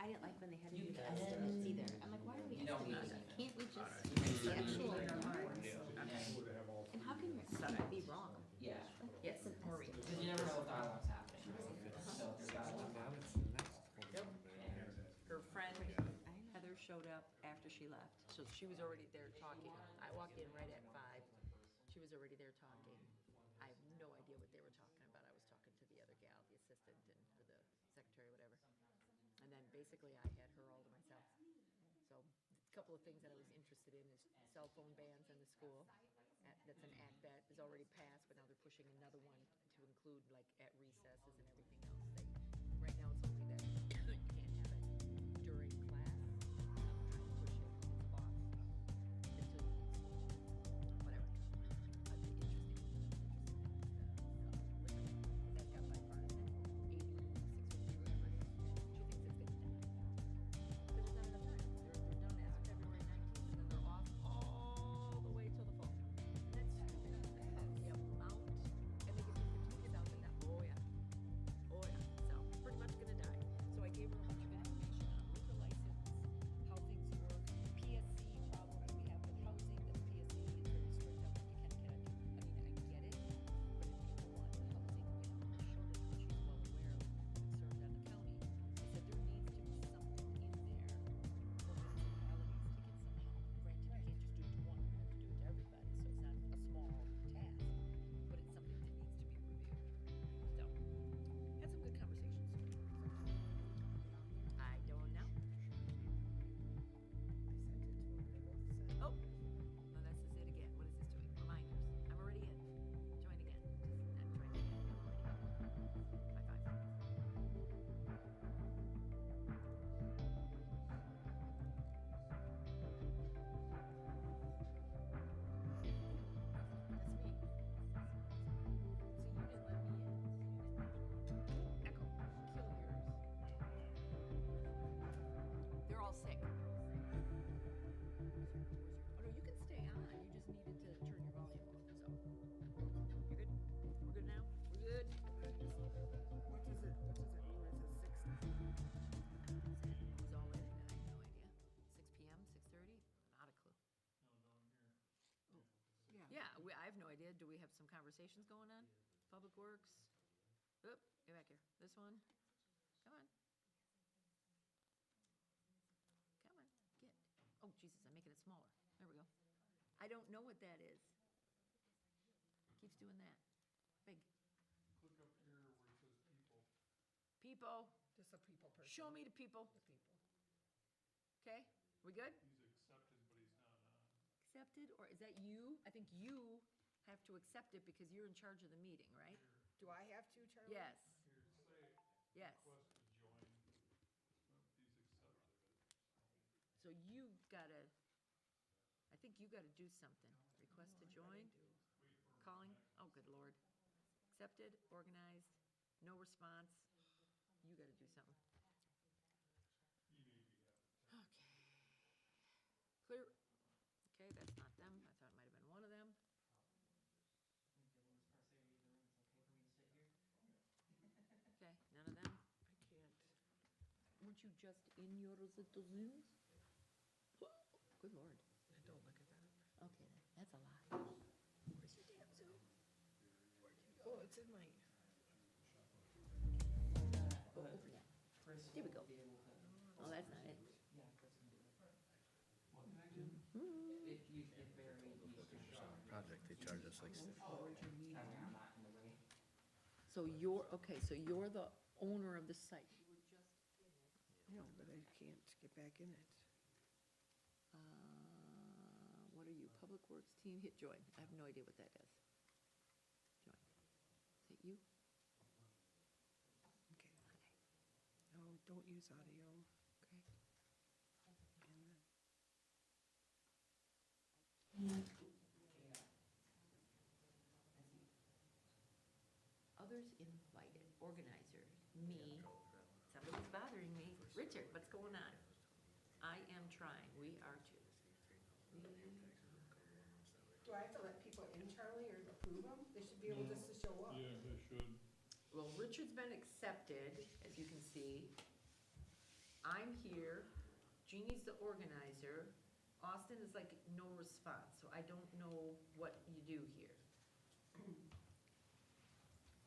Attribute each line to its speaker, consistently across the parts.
Speaker 1: I didn't like when they had to do the estimates either. I'm like, why are we
Speaker 2: You don't need
Speaker 1: estimating?
Speaker 2: to.
Speaker 1: Can't we just use the actual number?
Speaker 3: Yeah.
Speaker 1: And how can your be wrong?
Speaker 2: Yeah,
Speaker 1: Yes, an
Speaker 2: because
Speaker 1: estimate.
Speaker 2: you never know what dialogue's happening. So if there's dialogue
Speaker 4: Now
Speaker 2: happening.
Speaker 4: it's the next whole
Speaker 5: Her friend Heather showed up after she left, so she was already there talking. I walked in right at 5. She was already there talking. I have no idea what they were talking about. I was talking to the other gal, the assistant or the secretary, whatever. And then basically I had her all to myself. So a couple of things that I was interested in is cell phone bans in the school. That's an act that is already passed, but now they're pushing another one to include like at recesses and everything else. Right now it's only that you can't have it during class. I'm trying to push it, it's off until whatever. That's interesting. That got bipartisan, 86, whatever it is. She thinks it's gonna die. But there's not enough time. They're done as of February 19th, and then they're off all the way till the fall. That's stupid. The amount, and they give you 15 kids out in that. Oh yeah. Oh yeah. So pretty much gonna die. So I gave her a bunch of information on liquor license, how things work, PSC problem that we have with housing, that the PSC is very strict on what you can and cannot do. I mean, I get it, but if people want the housing, we have a shortage, which she's well aware of, concerned on the county. I said there needs to be something in there for municipalities to get some help. Granted, you can't just do it to one, you're gonna have to do it to everybody, so it's not a small task, but it's something that needs to be reviewed. So, had some good conversations. I don't know.
Speaker 3: I sent it to him, they both said.
Speaker 5: Oh, no, this is it again. What is this doing? Reminders. I'm already in. Join again. Just not join again. I'm already in. High five. That's me. So you didn't let me in. Echo. Kill yours. They're all sick. Oh no, you can stay on. You just needed to turn your volume off. So you're good. We're good now. We're good.
Speaker 3: What does it mean when it says 60?
Speaker 5: Who's all in it? I have no idea. 6 p.m. 6:30. Not a clue.
Speaker 3: Yeah.
Speaker 5: Yeah, I have no idea. Do we have some conversations going on? Public Works. Oop, get back here. This one. Come on. Come on, get. Oh, Jesus, I'm making it smaller. There we go. I don't know what that is. Keeps doing that. Big.
Speaker 6: Click up here where it says people.
Speaker 5: People.
Speaker 3: Just a people person.
Speaker 5: Show me the people.
Speaker 3: The people.
Speaker 5: Okay, we good?
Speaker 6: He's accepted, but he's not on.
Speaker 5: Accepted, or is that you? I think you have to accept it because you're in charge of the meeting, right?
Speaker 3: Do I have to, Charlie?
Speaker 5: Yes,
Speaker 6: Here, say,
Speaker 5: yes.
Speaker 6: request to join. He's accepted it.
Speaker 5: So you gotta, I think you gotta do something. Request to join, calling, oh, good Lord. Accepted, organized, no response. You gotta do something.
Speaker 6: He may be having.
Speaker 5: Okay. Clear. Okay, that's not them. I thought it might have been one of them. Okay, none of them.
Speaker 3: I can't.
Speaker 5: Weren't you just in your little Zooms? Whoa, good Lord.
Speaker 3: Don't look at that.
Speaker 5: Okay, then, that's a lot. Where's your damn Zoom?
Speaker 3: Oh, it's in my,
Speaker 5: Oh, open that.
Speaker 2: Chris
Speaker 5: Here we
Speaker 2: will
Speaker 5: go.
Speaker 2: be able to-
Speaker 5: Oh, that's not it.
Speaker 2: Yeah, Chris can do it. What can I do? If you, if Barry needs to show.
Speaker 4: project, they charge us like
Speaker 2: Oh, I mean, I'm not in the way.
Speaker 5: So you're, okay, so you're the owner of the site. You were just in it.
Speaker 3: no, but I can't get back in it.
Speaker 5: What are you, Public Works team? Hit join. I have no idea what that is. Join. Is it you?
Speaker 3: Okay.
Speaker 5: Okay.
Speaker 3: No, don't use audio.
Speaker 5: Okay.
Speaker 3: And
Speaker 5: Others invited, organizer, me. Somebody's bothering me. Richard, what's going on? I am trying. We are too.
Speaker 3: do I have to let people in, Charlie, or approve them? They should be able just to show up.
Speaker 6: Yeah, they should.
Speaker 5: Well, Richard's been accepted, as you can see. I'm here, Jeannie's the organizer, Austin is like no response, so I don't know what you do here.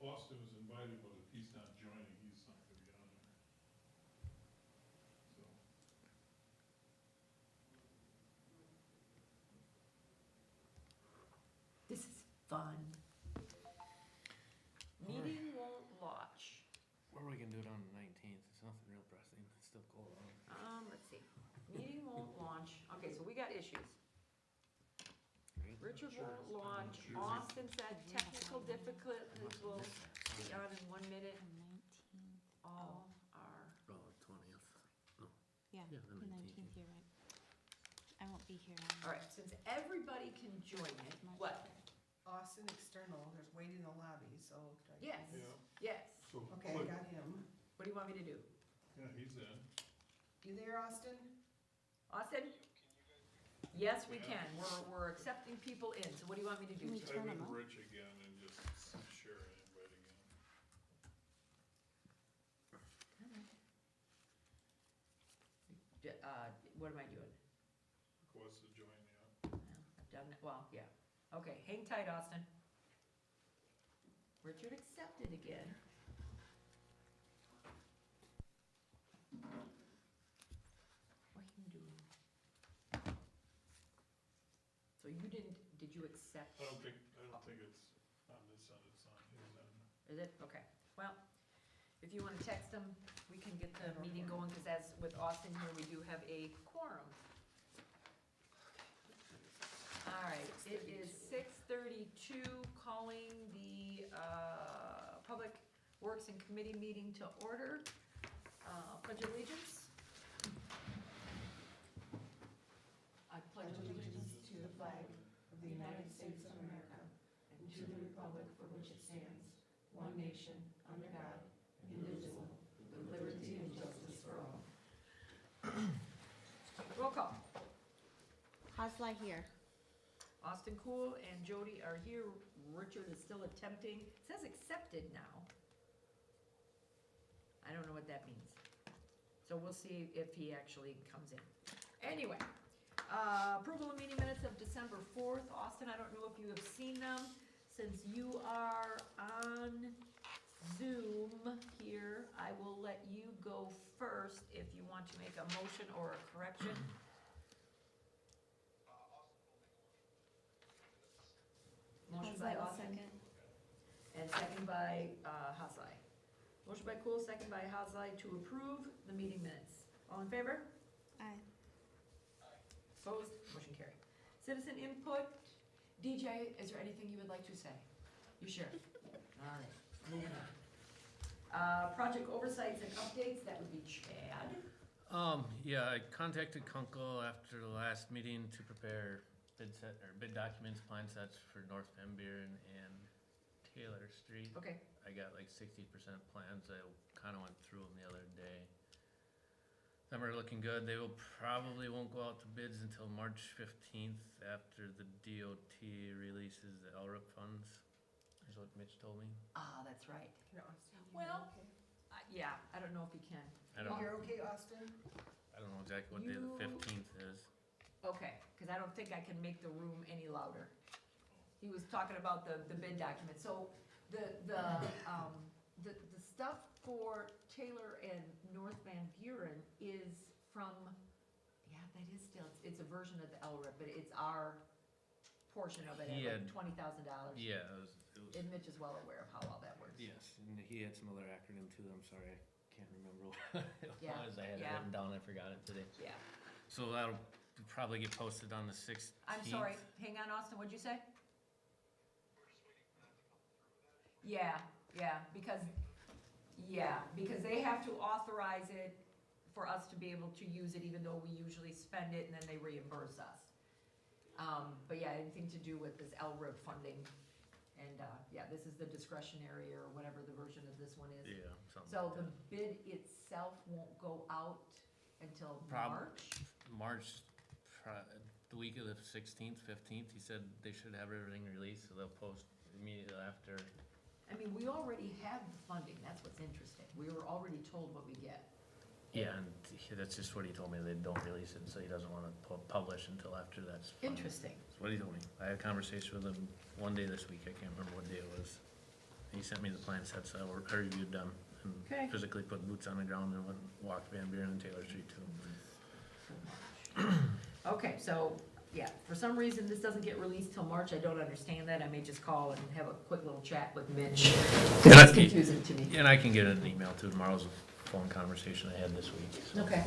Speaker 6: Austin was invited, but if he's not joining, he's not gonna be on there. So,
Speaker 5: This is fun. Meeting won't launch.
Speaker 4: Or we can do it on the 19th. It's nothing real pressing. It's still cold out.
Speaker 5: Let's see, meeting won't launch, okay, so we got issues.
Speaker 4: Right?
Speaker 5: Richard
Speaker 6: Sure.
Speaker 5: won't launch,
Speaker 6: Sure.
Speaker 5: Austin said technical difficulties will be on in 1 minute, all are,
Speaker 4: Oh, 20th.
Speaker 7: Yeah,
Speaker 4: Yeah,
Speaker 7: the
Speaker 4: the
Speaker 7: 19th, you're right. I won't be here on.
Speaker 5: all right, since everybody can join it,
Speaker 7: March
Speaker 5: what?
Speaker 3: Austin external, there's wait in the lobby, so. do I-
Speaker 5: Yes,
Speaker 6: yeah,
Speaker 5: yes,
Speaker 6: so
Speaker 3: Okay, I
Speaker 6: click,
Speaker 3: got him.
Speaker 5: what do you want me to do?
Speaker 6: yeah, he's in.
Speaker 3: You there, Austin?
Speaker 5: Austin? Yes, we can, we're accepting people in, so what do you want me to
Speaker 7: Can we
Speaker 5: do?
Speaker 7: turn
Speaker 6: Type in
Speaker 7: them up?
Speaker 6: Rich again and just share an invite again.
Speaker 5: What am I doing?
Speaker 6: Request to join, yeah.
Speaker 5: I've done it, well, yeah, okay, hang tight, Austin. Richard accepted again. What are you doing? So you didn't, did you accept?
Speaker 6: I don't think it's on this end, it's on his end.
Speaker 5: Is it? Okay, well, if you wanna text them, we can get the meeting going, cause as with Austin here, we do have a quorum. Alright, it is 6:32, calling the, Public Works and Committee meeting to order. Pledge allegiance. I pledge allegiance to the flag of the United States of America and to the republic for which it stands, one nation, under God, indivisible, with liberty and justice for all. Roll call.
Speaker 7: Hosla here.
Speaker 5: Austin Cool and Jody are here. Richard is still attempting. It says accepted now. I don't know what that means. So we'll see if he actually comes in. Anyway, approval of meeting minutes of December 4th. Austin, I don't know if you have seen them. Since you are on Zoom here, I will let you go first if you want to make a motion or a correction. Motion by
Speaker 7: Hosla will
Speaker 5: Austin
Speaker 7: second.
Speaker 5: and second by Haslai. Motion by Cool, second by Haslai to approve the meeting minutes. All in favor?
Speaker 7: Aye.
Speaker 5: Opposed? Motion carried. Citizen input. DJ, is there anything you would like to say? You sure? All right, moving on. Project oversights and updates, that would be Chad.
Speaker 4: Yeah, I contacted Kunkel after the last meeting to prepare bid documents, plan sets for North Van Buren and Taylor Street.
Speaker 5: Okay,
Speaker 4: I got like 60% plans. I kinda went through them the other day. Some are looking good. They won't go out to bids until March 15th after the DOT releases the LRIP funds, is what Mitch told me.
Speaker 5: that's right.
Speaker 3: Can Austin, you
Speaker 5: Well-
Speaker 3: okay?
Speaker 5: Yeah, I don't know if you can.
Speaker 4: I don't
Speaker 3: You're okay, Austin?
Speaker 4: know exactly what day the
Speaker 5: You-
Speaker 4: 15th is.
Speaker 5: Okay, cause I don't think I can make the room any louder. He was talking about the bid document, so the stuff for Taylor and North Van Buren is from, yeah, that is still, it's a version of the LRIP, but it's our portion of it
Speaker 4: He
Speaker 5: at like
Speaker 4: had-
Speaker 5: $20,000.
Speaker 4: Yeah, it was,
Speaker 5: And Mitch is well aware of how all that works.
Speaker 4: yes, and he had some other acronym too. I'm sorry, I can't remember what it
Speaker 5: Yeah,
Speaker 4: was. I had it
Speaker 5: yeah.
Speaker 4: written down, I forgot it today.
Speaker 5: Yeah,
Speaker 4: So that'll probably get posted on the 16th.
Speaker 5: I'm sorry, hang on, Austin, what'd you say? Yeah, because they have to authorize it for us to be able to use it, even though we usually spend it and then they reimburse us. But yeah, anything to do with this LRIP funding, and, yeah, this is the discretionary or whatever the version of this one is.
Speaker 4: Yeah, something
Speaker 5: So
Speaker 4: like
Speaker 5: the
Speaker 4: that.
Speaker 5: bid itself won't go out until
Speaker 4: Prob-
Speaker 5: March?
Speaker 4: The week of the 16th, 15th, he said they should have everything released, so they'll post immediately after.
Speaker 5: I mean, we already have the funding, that's what's interesting, we were already told what we get.
Speaker 4: Yeah, and that's just what he told me, they don't release it, so he doesn't wanna publish until after that's funded.
Speaker 5: Interesting.
Speaker 4: That's what he told me. I had a conversation with him one day this week, I can't remember what day it was. He sent me the plan sets, I reviewed them,
Speaker 5: Okay.
Speaker 4: and physically put boots on the ground and went and walked Van Buren and Taylor Street too.
Speaker 5: Okay, so, yeah, for some reason, this doesn't get released till March, I don't understand that, I may just call and have a quick little chat with Mitch.
Speaker 4: And I-
Speaker 5: It's confusing to me.
Speaker 4: And I can get an email too, tomorrow's a phone conversation I had this week, so.
Speaker 5: Okay.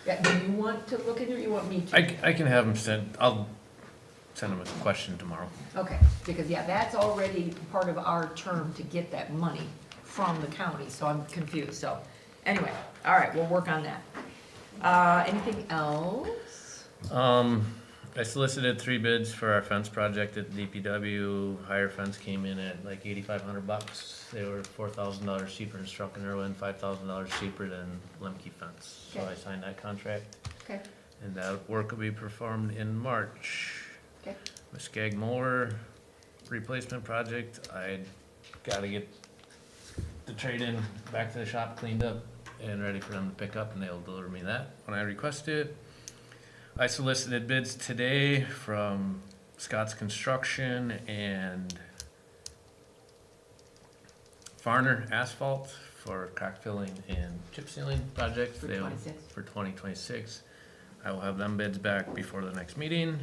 Speaker 5: Yeah, do you want to look into it, or you want me to?
Speaker 4: I can have him I'll send him a question tomorrow.
Speaker 5: Okay, because, yeah, that's already part of our term to get that money from the county, so I'm confused, so, anyway, all right, we'll work on that. Anything else?
Speaker 4: I solicited 3 bids for our fence project at DPW. Higher fence came in at like $8,500. They were $4,000 cheaper than Struck and Irwin, $5,000 cheaper than Lemke fence. So
Speaker 5: Okay.
Speaker 4: I signed that contract.
Speaker 5: Okay.
Speaker 4: And that work will be performed in March.
Speaker 5: Okay.
Speaker 4: Muskeg mower replacement project, I gotta get the trade-in back to the shop cleaned up and ready for them to pick up, and they'll deliver me that when I request it. I solicited bids today from Scott's Construction and Farner Asphalt for crack filling and chip sealing projects.
Speaker 5: For
Speaker 4: They'll-
Speaker 5: 26?
Speaker 4: For 2026. I will have them bids back before the next meeting.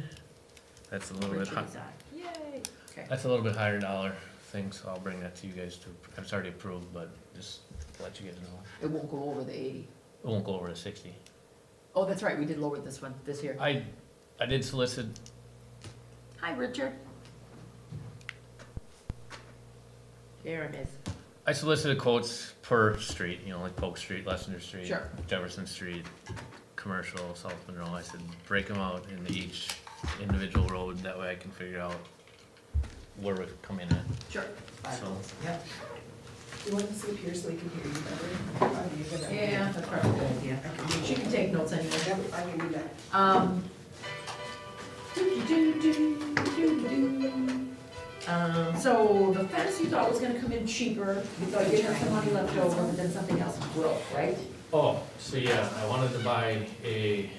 Speaker 4: That's a little bit
Speaker 5: Richard
Speaker 4: high.
Speaker 5: is on. Yay, okay.
Speaker 4: That's a little bit higher dollar thing, so I'll bring that to you guys to, it's already approved, but just to let you guys know.
Speaker 5: It won't go over the 80.
Speaker 4: It won't go over to 60.
Speaker 5: Oh, that's right, we did lower this one, this year.
Speaker 4: I did solicit,
Speaker 5: Hi, Richard. There it is.
Speaker 4: I solicited quotes per street, you know, like Polk Street, Lessender Street.
Speaker 5: Sure.
Speaker 4: Jefferson Street, commercial, South Monroe. I said, break them out into each individual road, that way I can figure out where we come in at.
Speaker 5: Sure.
Speaker 4: So-
Speaker 5: Yeah.
Speaker 3: You want to sleep here so we can hear you better?
Speaker 5: Yeah, that's probably a good idea. She can take notes anyway.
Speaker 3: Yep, I can do that.
Speaker 5: So the fence you thought was gonna come in cheaper, you thought you'd have some money left over, but then something else broke, right?
Speaker 4: Oh, so yeah, I wanted to buy a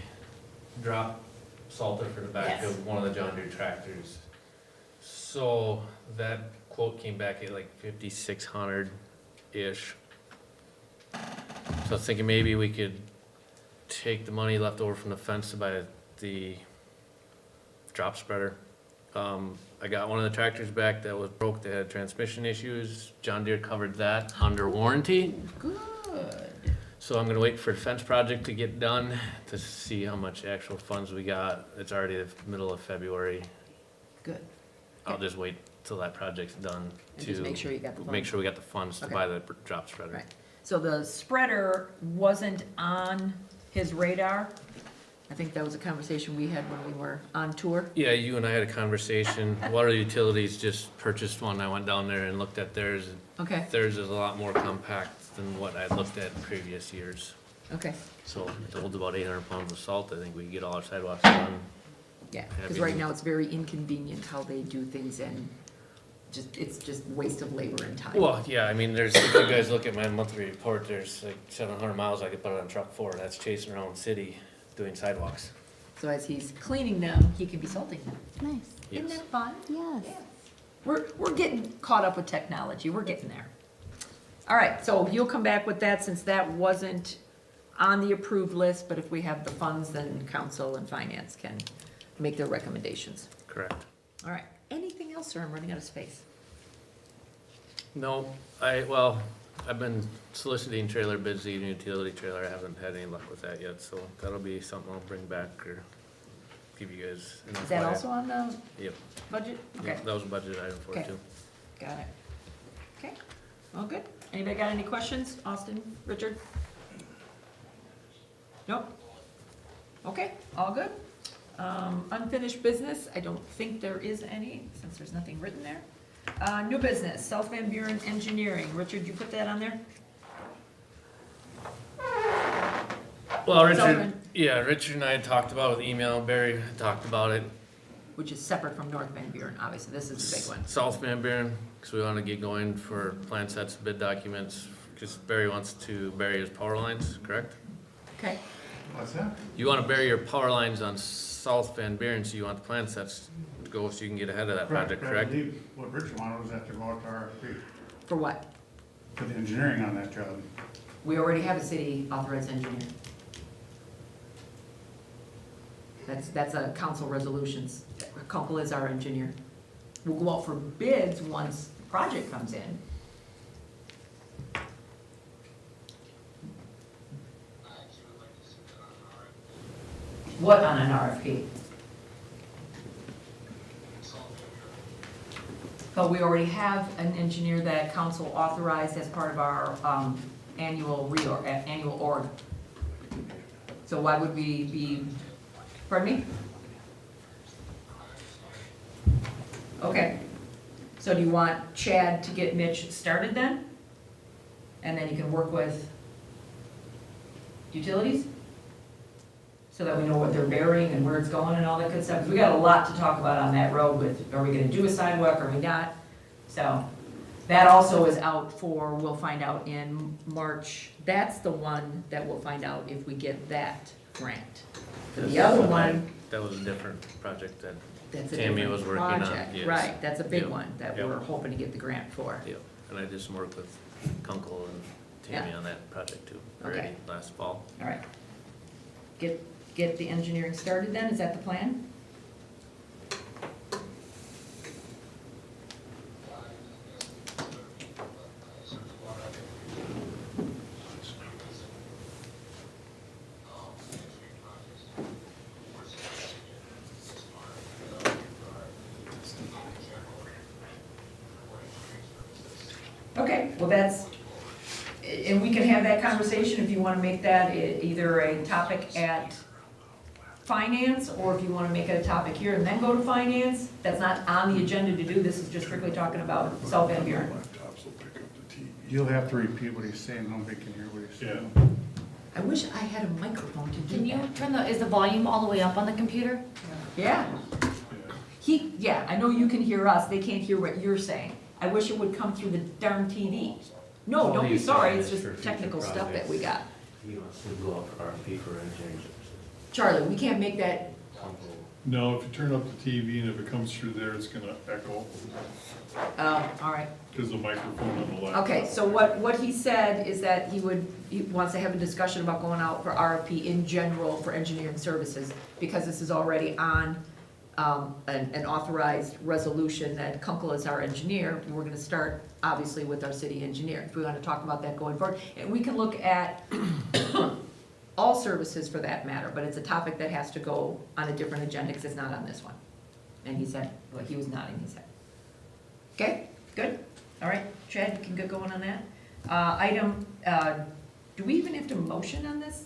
Speaker 4: drop salter for the back
Speaker 5: Yes.
Speaker 4: of one of the John Deere tractors. So that quote came back at like 5,600-ish. So I was thinking maybe we could take the money left over from the fence to buy the drop spreader. I got one of the tractors back that was broke, that had transmission issues. John Deere covered that under warranty.
Speaker 5: Good.
Speaker 4: So I'm gonna wait for the fence project to get done to see how much actual funds we got. It's already the middle of February.
Speaker 5: Good.
Speaker 4: I'll just wait till that project's done
Speaker 5: And
Speaker 4: to
Speaker 5: just make sure you got the
Speaker 4: make
Speaker 5: funds.
Speaker 4: sure we got the funds to
Speaker 5: Okay.
Speaker 4: buy the drop spreader.
Speaker 5: Right. So the spreader wasn't on his radar. I think that was a conversation we had when we were on tour.
Speaker 4: Yeah, you and I had a conversation. Water Utilities just purchased one. I went down there and looked at theirs.
Speaker 5: Okay,
Speaker 4: Theirs is a lot more compact than what I looked at in previous years.
Speaker 5: okay,
Speaker 4: So it holds about 800 pounds of salt. I think we can get all our sidewalks done.
Speaker 5: yeah,
Speaker 4: Have
Speaker 5: because
Speaker 4: you-
Speaker 5: right now it's very inconvenient how they do things and it's just waste of labor and time.
Speaker 4: Well, yeah, I mean, if you guys look at my monthly report, there's like 700 miles I could put on truck 4. That's chasing around the city doing sidewalks.
Speaker 5: So as he's cleaning them, he can be salting them.
Speaker 7: Nice.
Speaker 5: Isn't
Speaker 4: Yes.
Speaker 5: that fun?
Speaker 7: Yes.
Speaker 5: We're getting caught up with technology, we're getting there. All right, so you'll come back with that since that wasn't on the approved list, but if we have the funds, then council and finance can make their recommendations.
Speaker 4: Correct.
Speaker 5: All right, anything else, sir? I'm running out of space.
Speaker 4: No, I've been soliciting trailer bids, the utility trailer. I haven't had any luck with that yet, so that'll be something I'll bring back or give you guys an
Speaker 5: Is that
Speaker 4: FYI.
Speaker 5: also on the
Speaker 4: Yep.
Speaker 5: budget? Okay,
Speaker 4: Yep, that was a budget item for it
Speaker 5: Okay.
Speaker 4: too.
Speaker 5: got it. Okay, all good. Anybody got any questions? Austin, Richard? Nope? Okay, all good. Unfinished business, I don't think there is any, since there's nothing written there. New business, South Van Buren Engineering. Richard, you put that on there?
Speaker 4: Well, Richard,
Speaker 5: Sullivan.
Speaker 4: yeah, Richard and I had talked about it with email, Barry had talked about it.
Speaker 5: Which is separate from North Van Buren, obviously, this is the big one.
Speaker 4: South Van Buren, because we want to get going for plan sets, bid documents, because Barry wants to bury his power lines, correct?
Speaker 5: Okay,
Speaker 6: What's that?
Speaker 4: You wanna bury your power lines on South Van Buren, so you want the plan sets to go so you can get ahead of that project,
Speaker 6: I
Speaker 4: correct?
Speaker 6: believe what Rich wanted was that to go out to RFP,
Speaker 5: for what?
Speaker 6: for the engineering on that job.
Speaker 5: We already have a city authorized engineer. That's a council resolutions. Kunkel is our engineer. We'll go out for bids once the project comes in. What on an RFP? But we already have an engineer that council authorized as part of our, annual org. So why would we be, pardon me? Okay, so do you want Chad to get Mitch started then? And then you can work with utilities? So that we know what they're burying and where it's going and all that good stuff. 'Cause we got a lot to talk about on that road with, are we gonna do a sidewalk, are we not? So, that also is out for, we'll find out in March. That's the one that we'll find out if we get that grant. The other one,
Speaker 4: That was a different project that,
Speaker 5: that's a
Speaker 4: Tammy
Speaker 5: different
Speaker 4: was working on,
Speaker 5: project,
Speaker 4: yes.
Speaker 5: right, that's a big
Speaker 4: Yep.
Speaker 5: one that
Speaker 4: Yep.
Speaker 5: we're hoping to get the grant for.
Speaker 4: yeah, and I did some work with Kunkel and Tammy on that project too, already
Speaker 5: Okay.
Speaker 4: last fall.
Speaker 5: All right. Get the engineering started then, is that the plan? Okay, well, that's, and we can have that conversation if you wanna make that either a topic at finance, or if you wanna make it a topic here and then go to finance. That's not on the agenda to do, this is just strictly talking about South Van Buren.
Speaker 6: You'll have to repeat what he's saying, nobody can hear what he's saying.
Speaker 5: I wish I had a microphone to do
Speaker 1: Can you
Speaker 5: that.
Speaker 1: turn is the volume all the way up on the computer?
Speaker 5: Yeah, yeah, I know you can hear us, they can't hear what you're saying. I wish it would come through the darn TV. No,
Speaker 4: All
Speaker 5: don't be
Speaker 4: he's
Speaker 5: sorry,
Speaker 4: saying
Speaker 5: it's
Speaker 4: is
Speaker 5: just
Speaker 4: for future
Speaker 5: technical stuff that we got.
Speaker 4: He wants to go out for RFP for engineering services.
Speaker 5: Charlie, we can't make that,
Speaker 6: No, if you turn up the TV and if it comes through there, it's gonna echo,
Speaker 5: all right.
Speaker 6: because the microphone on the left.
Speaker 5: Okay, so what he said is that he wants to have a discussion about going out for RFP in general for engineering services, because this is already on, an authorized resolution that Kunkel is our engineer. We're gonna start, obviously, with our city engineer, if we wanna talk about that going forward. And we can look at all services for that matter, but it's a topic that has to go on a different agenda, because it's not on this one. And he said, well, he was nodding his head. Okay, good, all right, Chad, you can get going on that. Do we even have to motion on this?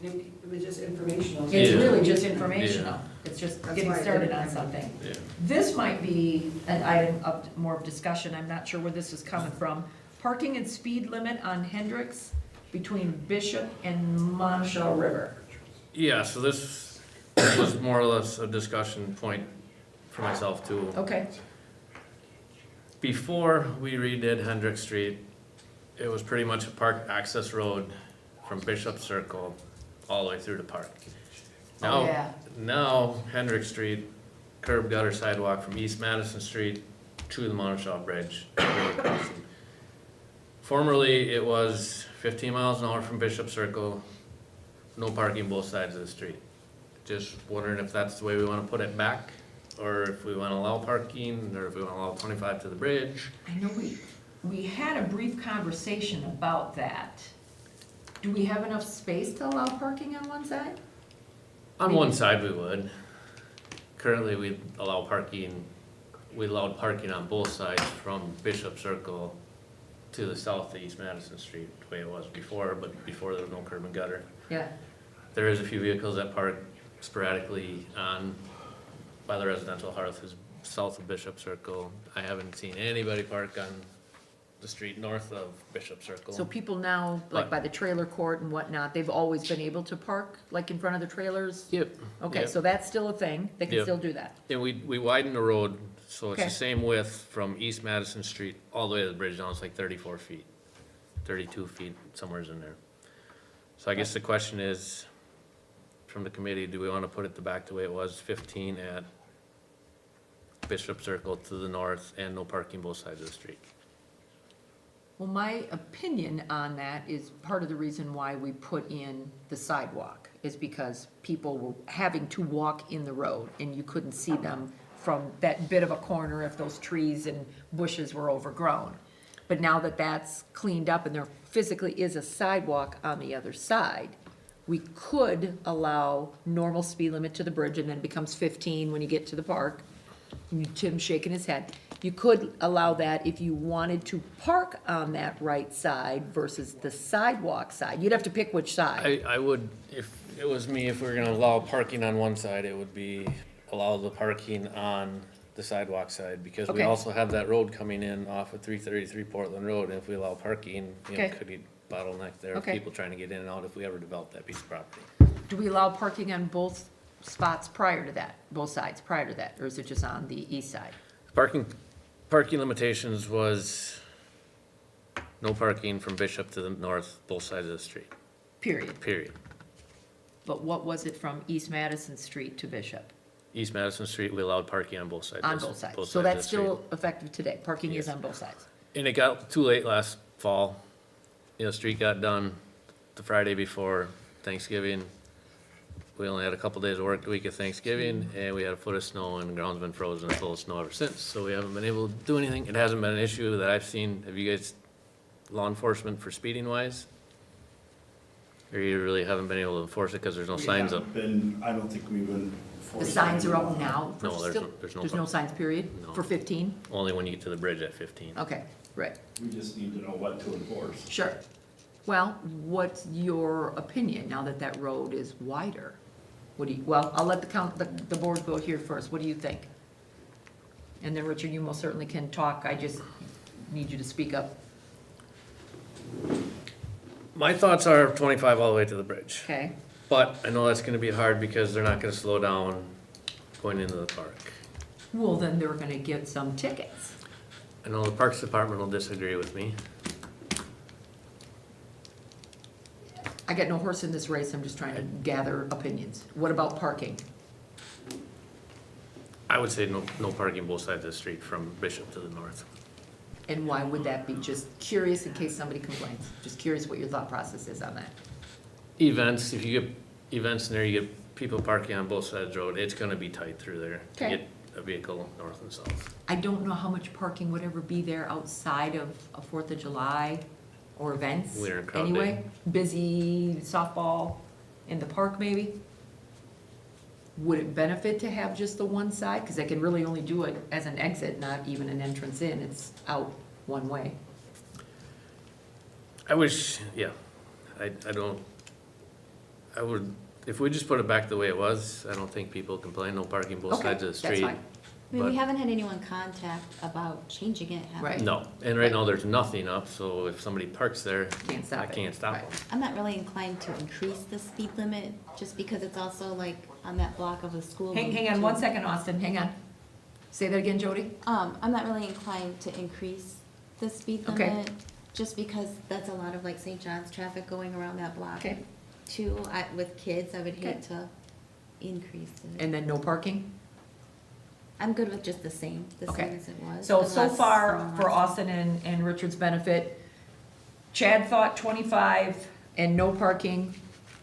Speaker 3: It was just informational.
Speaker 5: It's
Speaker 4: Yeah.
Speaker 5: really just informational, it's just
Speaker 3: That's
Speaker 5: getting
Speaker 3: why I
Speaker 5: started
Speaker 3: did it.
Speaker 5: on something.
Speaker 4: Yeah.
Speaker 5: This might be an item of more of discussion, I'm not sure where this is coming from. Parking and speed limit on Hendricks between Bishop and Monshau River.
Speaker 4: Yeah, so this was more or less a discussion point for myself too.
Speaker 5: Okay,
Speaker 4: Before we redid Hendrick Street, it was pretty much a park access road from Bishop Circle all the way through the park.
Speaker 5: oh
Speaker 4: Now,
Speaker 5: yeah,
Speaker 4: now Hendrick Street, curb gutter sidewalk from East Madison Street to the Monshau Bridge. river crossing. Formerly, it was 15 miles an hour from Bishop Circle, no parking both sides of the street. Just wondering if that's the way we wanna put it back, or if we wanna allow parking, or if we wanna allow 25 to the bridge.
Speaker 5: I know we had a brief conversation about that. Do we have enough space to allow parking on one side?
Speaker 4: On one side, we would. Currently, we allowed parking on both sides from Bishop Circle to the south of East Madison Street, the way it was before, but before there was no curb and gutter.
Speaker 5: Yeah,
Speaker 4: There is a few vehicles that park sporadically on, by the residential hearth is south of Bishop Circle. I haven't seen anybody park on the street north of Bishop Circle.
Speaker 5: so people now, like
Speaker 4: But-
Speaker 5: by the trailer court and whatnot, they've always been able to park, like in front of the trailers?
Speaker 4: Yep.
Speaker 5: Okay,
Speaker 4: Yep.
Speaker 5: so that's still a thing, they can
Speaker 4: Yep.
Speaker 5: still do that.
Speaker 4: And we widened the road, so it's
Speaker 5: Okay.
Speaker 4: the same width from East Madison Street all the way to the bridge down, it's like 34 feet, 32 feet, somewhere's in there. So I guess the question is, from the committee, do we wanna put it back the way it was, 15 at Bishop Circle to the north and no parking both sides of the street?
Speaker 5: Well, my opinion on that is part of the reason why we put in the sidewalk is because people were having to walk in the road and you couldn't see them from that bit of a corner if those trees and bushes were overgrown. But now that that's cleaned up and there physically is a sidewalk on the other side, we could allow normal speed limit to the bridge and then it becomes 15 when you get to the park. Tim's shaking his head. You could allow that if you wanted to park on that right side versus the sidewalk side. You'd have to pick which side.
Speaker 4: I would, if it was me, if we were gonna allow parking on one side, it would be allow the parking on the sidewalk side, because we
Speaker 5: Okay.
Speaker 4: also have that road coming in off of 333 Portland Road, and if we allow parking, you know,
Speaker 5: Okay.
Speaker 4: could be bottleneck there, of
Speaker 5: Okay.
Speaker 4: people trying to get in and out if we ever develop that piece of property.
Speaker 5: Do we allow parking on both spots prior to that, both sides prior to that, or is it just on the east side?
Speaker 4: Parking limitations was no parking from Bishop to the north, both sides of the street,
Speaker 5: Period.
Speaker 4: period.
Speaker 5: But what was it from East Madison Street to Bishop?
Speaker 4: East Madison Street, we allowed parking on both sides.
Speaker 5: On
Speaker 4: of the-
Speaker 5: both sides.
Speaker 4: both
Speaker 5: So
Speaker 4: sides of
Speaker 5: that's
Speaker 4: the street.
Speaker 5: still effective today. Parking is
Speaker 4: Yes.
Speaker 5: on both sides.
Speaker 4: And it got too late last fall. You know, street got done the Friday before Thanksgiving. We only had a couple days of work the week of Thanksgiving, and we had a foot of snow, and the ground's been frozen and full of snow ever since, so we haven't been able to do anything. It hasn't been an issue that I've seen. Have you guys, law enforcement for speeding wise? Or you really haven't been able to enforce it because there's no signs up?
Speaker 8: I don't think we've been.
Speaker 5: The signs are up now? for
Speaker 4: No,
Speaker 5: still-
Speaker 4: there's no.
Speaker 5: There's no signs, period,
Speaker 4: No.
Speaker 5: for 15?
Speaker 4: Only when you get to the bridge at 15.
Speaker 5: Okay, right,
Speaker 8: We just need to know what to enforce.
Speaker 5: sure. Well, what's your opinion now that that road is wider? What do you, well, I'll let the board go here first. What do you think? And then, Richard, you most certainly can talk. I just need you to speak up.
Speaker 4: My thoughts are 25 all the way to the bridge.
Speaker 5: Okay?
Speaker 4: But I know that's gonna be hard because they're not gonna slow down going into the park.
Speaker 5: Well, then they're gonna get some tickets.
Speaker 4: I know the Parks Department will disagree with me.
Speaker 5: I got no horse in this race. I'm just trying to gather opinions. What about parking?
Speaker 4: I would say no parking both sides of the street from Bishop to the north.
Speaker 5: And why would that be? Just curious in case somebody complains. Just curious what your thought process is on that.
Speaker 4: Events, if you get events in there, you get people parking on both sides of the road, it's gonna be tight through there to
Speaker 5: Okay.
Speaker 4: get a vehicle north and south.
Speaker 5: I don't know how much parking would ever be there outside of a 4th of July or events.
Speaker 4: Winter and crowd
Speaker 5: Anyway, busy softball in the park maybe? Would it benefit to have just the one side? Because they can really only do it as an exit, not even an entrance in. It's out one way.
Speaker 4: I wish, yeah, I would, if we just put it back the way it was, I don't think people complain, no parking both
Speaker 5: Okay,
Speaker 4: sides of the
Speaker 5: that's
Speaker 4: street.
Speaker 5: fine.
Speaker 7: I mean, we
Speaker 4: But-
Speaker 7: haven't had anyone contact about changing it, have we?
Speaker 5: Right.
Speaker 4: No, and right now there's nothing up, so if somebody parks there,
Speaker 5: Can't stop
Speaker 4: I
Speaker 5: it.
Speaker 4: can't stop
Speaker 5: Right.
Speaker 4: them.
Speaker 7: I'm not really inclined to increase the speed limit, just because it's also like on that block of a school.
Speaker 5: Hang on one second, Austin, hang on. Say that again, Jody?
Speaker 7: I'm not really inclined to increase the speed
Speaker 5: Okay.
Speaker 7: limit, just because that's a lot of like St. John's traffic going around that block.
Speaker 5: Okay.
Speaker 7: Too, with kids, I would
Speaker 5: Okay.
Speaker 7: hate to increase it.
Speaker 5: And then no parking?
Speaker 7: I'm good with just the same
Speaker 5: Okay.
Speaker 7: as it was.
Speaker 5: So
Speaker 7: unless
Speaker 5: far,
Speaker 7: someone
Speaker 5: for
Speaker 7: wants
Speaker 5: Austin and Richard's benefit, Chad thought 25 and no parking.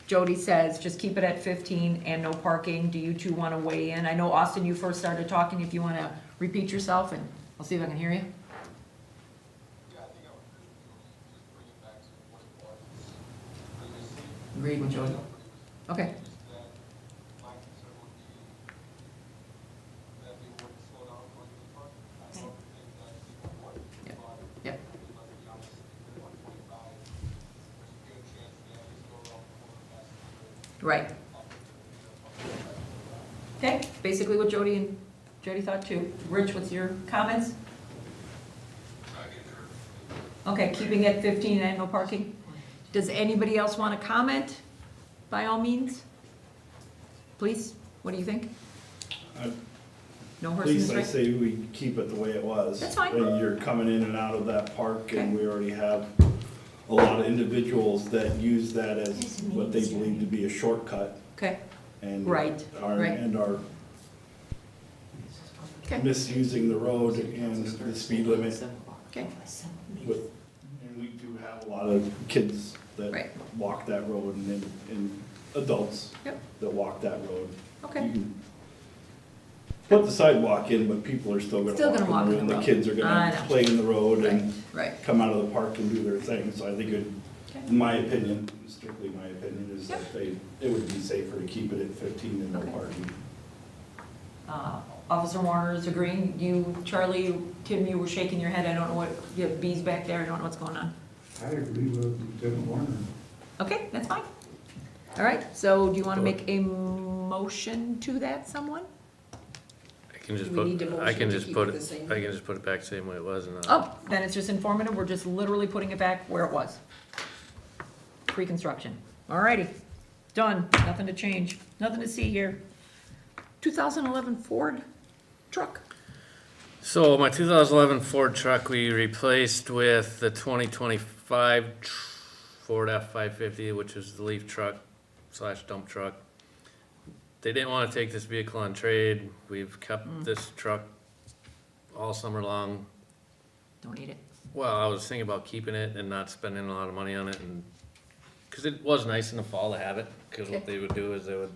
Speaker 5: Jody says just keep it at 15 and no parking. Do you two want to weigh in? I know, Austin, you first started talking. If you want to repeat yourself, and I'll see if I can hear you. Agreed with Jody. Okay. Yep. Right. Okay, basically what Jody thought too. Rich, what's your comments? Okay, keeping it 15 and no parking. Does anybody else want to comment? By all means. Please, what do you think? No
Speaker 8: At
Speaker 5: horse in
Speaker 8: least
Speaker 5: this
Speaker 8: I
Speaker 5: race?
Speaker 8: say we keep it the way it was.
Speaker 5: That's fine.
Speaker 8: And you're coming in and out of that park and
Speaker 5: Okay.
Speaker 8: we already have a lot of individuals that use that as what they believe to be a shortcut
Speaker 5: Okay,
Speaker 8: and
Speaker 5: Right, right.
Speaker 8: are
Speaker 5: okay,
Speaker 8: misusing the road and the speed limit
Speaker 5: okay,
Speaker 8: with, and we do have a lot of kids that
Speaker 5: Right.
Speaker 8: walk that road and adults
Speaker 5: Yep.
Speaker 8: that walk that road.
Speaker 5: okay.
Speaker 8: You can put the sidewalk in, but people are still
Speaker 5: Still
Speaker 8: gonna
Speaker 5: gonna
Speaker 8: walk in the road, and the kids are
Speaker 5: I
Speaker 8: gonna
Speaker 5: know.
Speaker 8: play in the road
Speaker 5: Right,
Speaker 8: and
Speaker 5: right.
Speaker 8: come out of the park and do their thing, so I think it,
Speaker 5: Okay.
Speaker 8: in my opinion, strictly my opinion, is
Speaker 5: Yep.
Speaker 8: that it would be safer to keep it at 15 and no
Speaker 5: Okay.
Speaker 8: parking.
Speaker 5: Officer Warner's agreeing, you, Charlie, Tim, you were shaking your head, I don't know what, you have bees back there, I don't know what's going on.
Speaker 9: I agree with Lieutenant Warner.
Speaker 5: Okay, that's fine. All right, so do you wanna make a motion to that, someone?
Speaker 4: I can just
Speaker 3: We
Speaker 4: put,
Speaker 3: need to
Speaker 4: I
Speaker 3: motion
Speaker 4: can
Speaker 3: to
Speaker 4: just
Speaker 3: keep
Speaker 4: put
Speaker 3: it
Speaker 4: it,
Speaker 3: the same.
Speaker 4: I can just put it back the same way it was and,
Speaker 5: Oh, then it's just informative, we're just literally putting it back where it was. Pre-construction. Alrighty, done, nothing to change, nothing to see here. 2011 Ford truck.
Speaker 4: So my 2011 Ford truck, we replaced with the 2025 Ford F-550, which is the leaf truck / dump truck. They didn't want to take this vehicle on trade. We've kept this truck all summer long.
Speaker 5: Don't need it.
Speaker 4: Well, I was thinking about keeping it and not spending a lot of money on it, and because it was nice in the fall to have it. Because what they would do is they would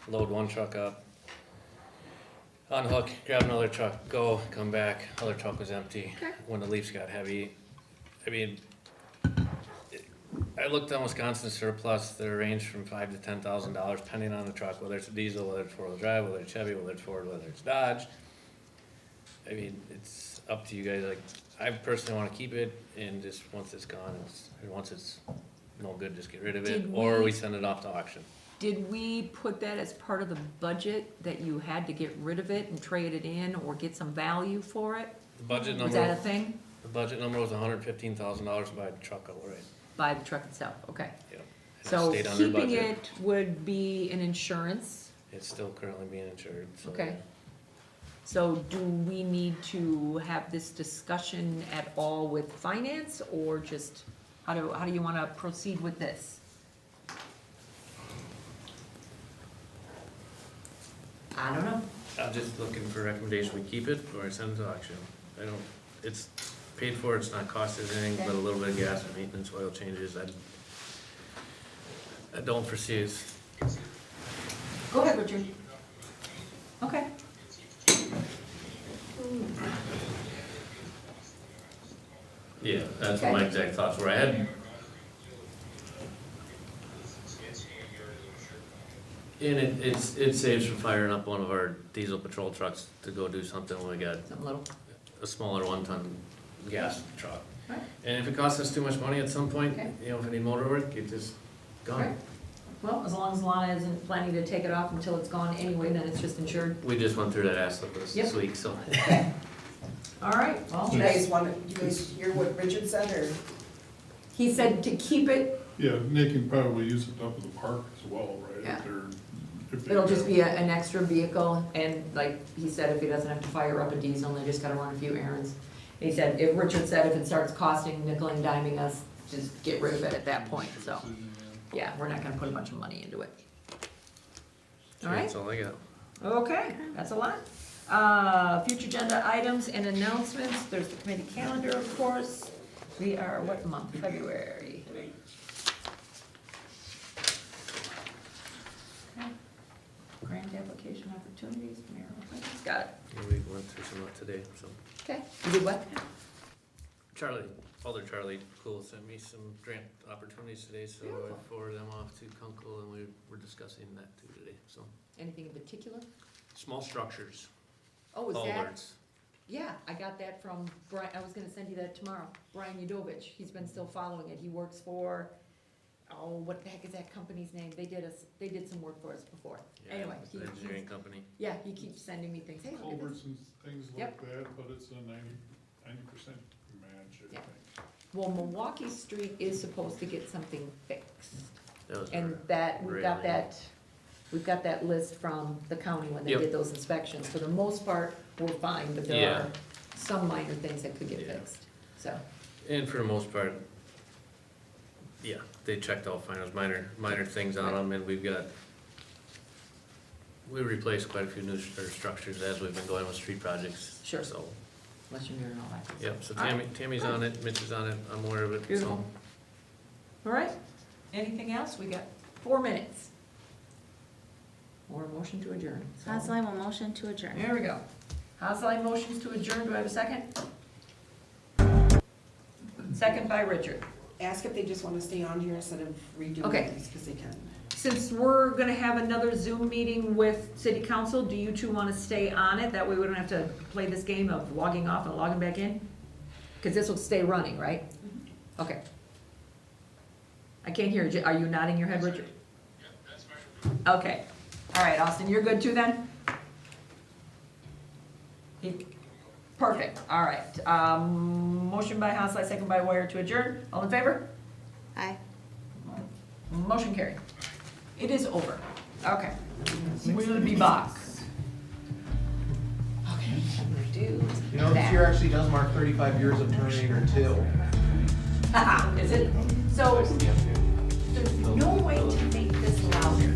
Speaker 4: load one truck up, unhook, grab another truck, go, come back. Other truck was empty.
Speaker 5: Okay.
Speaker 4: When the leaves got heavy, I mean, I looked on Wisconsin surplus. They range from $5,000 to $10,000 depending on the truck, whether it's a diesel, whether it's 4-wheel drive, whether it's Chevy, whether it's Ford, whether it's Dodge. I mean, it's up to you guys. Like, I personally want to keep it, and just once it's gone, once it's no good, just get rid of it,
Speaker 5: Did
Speaker 4: or
Speaker 5: we-
Speaker 4: we send it off to auction.
Speaker 5: Did we put that as part of the budget, that you had to get rid of it and trade it in, or get some value for it?
Speaker 4: The budget
Speaker 5: Was that a
Speaker 4: number,
Speaker 5: thing?
Speaker 4: the budget number was $115,000 to buy the truck outright.
Speaker 5: By the truck itself, okay.
Speaker 4: Yep. And it
Speaker 5: So
Speaker 4: stayed under
Speaker 5: keeping
Speaker 4: budget.
Speaker 5: it would be an insurance,
Speaker 4: It's still currently being insured, so.
Speaker 5: okay? So do we need to have this discussion at all with finance, or just, how do you wanna proceed with this? I don't know.
Speaker 4: I'm just looking for recommendation, we keep it or I send it to auction. I don't, it's paid for, it's not costing anything but a little bit of gas and maintenance, oil changes, I don't foresee it's,
Speaker 5: Go ahead, Richard. Okay.
Speaker 4: yeah, that's what my exact thoughts were. I had. And it saves from firing up one of our diesel patrol trucks to go do something when we got
Speaker 5: Something little.
Speaker 4: a smaller 1-ton gas truck.
Speaker 5: Right.
Speaker 4: And if it costs us too much money at some point,
Speaker 5: Okay.
Speaker 4: you know, if it need motor work, it just gone.
Speaker 5: Right. Well, as long as Lana isn't planning to take it off until it's gone anyway, then it's just insured.
Speaker 4: We just went through that ass this
Speaker 5: Yep.
Speaker 4: week, so.
Speaker 5: All right, well,
Speaker 3: Do you guys want to, do you guys hear what Richard said, or?
Speaker 5: he said to keep it,
Speaker 6: Yeah, and they can probably use it up at the park as well, right?
Speaker 5: Yeah.
Speaker 6: If they
Speaker 5: it'll just
Speaker 6: have-
Speaker 5: be an extra vehicle, and like he said, if he doesn't have to fire up a diesel, they just gotta run a few errands. He said, if Richard said if it starts costing nickel and diming us, just get rid of it at that point, so, yeah, we're not gonna put a bunch of money into it. All right?
Speaker 4: That's all I got.
Speaker 5: Okay, that's a lot. Future agenda items and announcements, there's the committee calendar, of course. We are, what month, February? Okay. Grant application opportunities, Mayor, got it.
Speaker 4: Yeah, we went through some of that today, so.
Speaker 5: Okay, you did what?
Speaker 4: Charlie, Charlie Cool sent me some grant opportunities today, so I forwarded them off to Kunkel and we were discussing that too today, so.
Speaker 5: Anything in particular?
Speaker 4: Small structures,
Speaker 5: Oh, is that,
Speaker 4: culverts.
Speaker 5: yeah, I got that from Brian, I was gonna send you that tomorrow. Brian Udovich, he's been still following it. He works for, oh, what the heck is that company's name? They did some work for us before.
Speaker 4: Yeah,
Speaker 5: Anyway,
Speaker 4: the engineering company.
Speaker 5: Yeah, he keeps sending me things. Hey, look at this.
Speaker 6: Culverts and things
Speaker 5: Yep.
Speaker 6: like that, but it's a 90% match, I
Speaker 5: Yeah.
Speaker 6: think.
Speaker 5: Well, Milwaukee Street is supposed to get something fixed.
Speaker 4: That was
Speaker 5: And
Speaker 4: our-
Speaker 5: that,
Speaker 4: Railing.
Speaker 5: we've got that list from the county when they
Speaker 4: Yep.
Speaker 5: did those inspections. For the most part, we're fine, but there
Speaker 4: Yeah.
Speaker 5: are some minor things that could get
Speaker 4: Yeah.
Speaker 5: fixed, so.
Speaker 4: And for the most part, Yeah, they checked all fine, it was minor things on them, and we replaced quite a few new structures as we've been going with street projects.
Speaker 5: Sure.
Speaker 4: So,
Speaker 5: Unless you're hearing all that.
Speaker 4: yep, so
Speaker 5: All right.
Speaker 4: Tammy's on it, Mitch is on it, I'm aware of it, so.
Speaker 5: Beautiful. All right, anything else? We got 4 minutes. Or a motion to adjourn. So-
Speaker 7: Haslem, a motion to adjourn.
Speaker 5: There we go. Haslai motions to adjourn, do I have a second? Second by Richard.
Speaker 3: Ask if they just wanna stay on here instead of redoing
Speaker 5: Okay.
Speaker 3: these, cause they can.
Speaker 5: Since we're gonna have another Zoom meeting with city council, do you two wanna stay on it? That way we don't have to play this game of logging off and logging back in? Cause this will stay running, right? Okay. I can't hear you. Are you nodding your head, Richard? Okay. All right, Austin, you're good too then? Perfect, all right. Motion by Haslai, second by Ware to adjourn. All in favor?
Speaker 7: Aye.
Speaker 5: Motion carried. It is over. Okay. We'll be back. Okay, I'm gonna do
Speaker 10: You know, this
Speaker 5: that.
Speaker 10: year actually does mark 35 years of Terminator 2.
Speaker 5: Is it? So, there's no way to make this louder.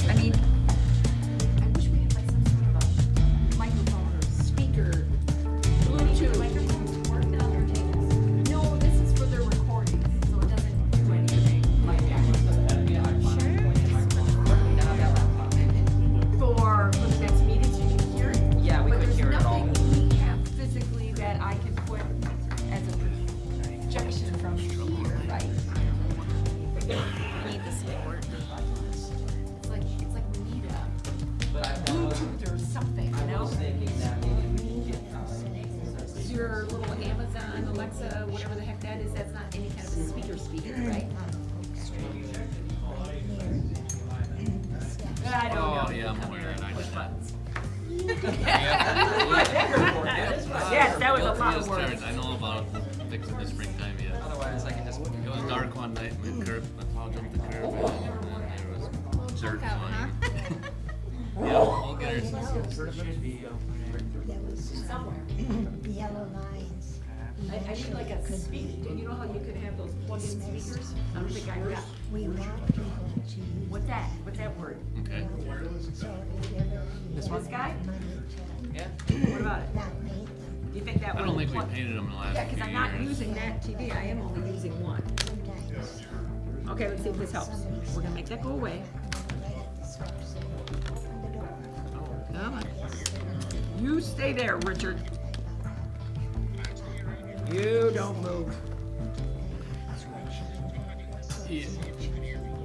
Speaker 5: I mean, I wish we had like some sort of a microphone or speaker, Bluetooth. No, this is for their recording, so it doesn't do anything like that. For the next meetings, you can hear it.
Speaker 2: Yeah, we could hear it all.
Speaker 5: But there's nothing we have physically that I can put as a projection from here, right?
Speaker 7: Need this to work.
Speaker 5: It's like we need a
Speaker 2: But I
Speaker 5: Bluetooth or something, you know?
Speaker 2: was thinking that maybe we could get,
Speaker 5: It's your little Amazon, Alexa, whatever the heck that is, that's not any kind of a speaker, right? I don't know.
Speaker 4: Oh, yeah, I'm aware of that. I
Speaker 5: Push
Speaker 4: did that.
Speaker 5: buttons.
Speaker 2: Yes,
Speaker 5: Yes, that was a
Speaker 4: Guilty
Speaker 5: lot
Speaker 4: as
Speaker 5: of work.
Speaker 4: charged. I know about fixing the springtime yet.
Speaker 2: otherwise I can just.
Speaker 4: It was dark one night, my curb, my plow jumped the curb, and then there was dirt flying. Yeah, we'll get her.
Speaker 11: Yellow lines.
Speaker 5: I need like a speaker, you know how you can have those plug-in speakers? I don't think I got,
Speaker 11: We want people to use.
Speaker 5: what's that word?
Speaker 4: Okay.
Speaker 11: So if you ever.
Speaker 5: This guy?
Speaker 2: Yeah.
Speaker 5: What about it?
Speaker 11: Not me.
Speaker 5: Do you think that
Speaker 4: I
Speaker 5: would?
Speaker 4: don't think we painted them in the last
Speaker 5: Yeah,
Speaker 4: few
Speaker 5: cause I'm not
Speaker 4: years.
Speaker 5: using that TV, I am only using one. Okay, let's see if this helps. We're gonna make that go away. Come on. You stay there, Richard. You don't move.
Speaker 4: Yeah.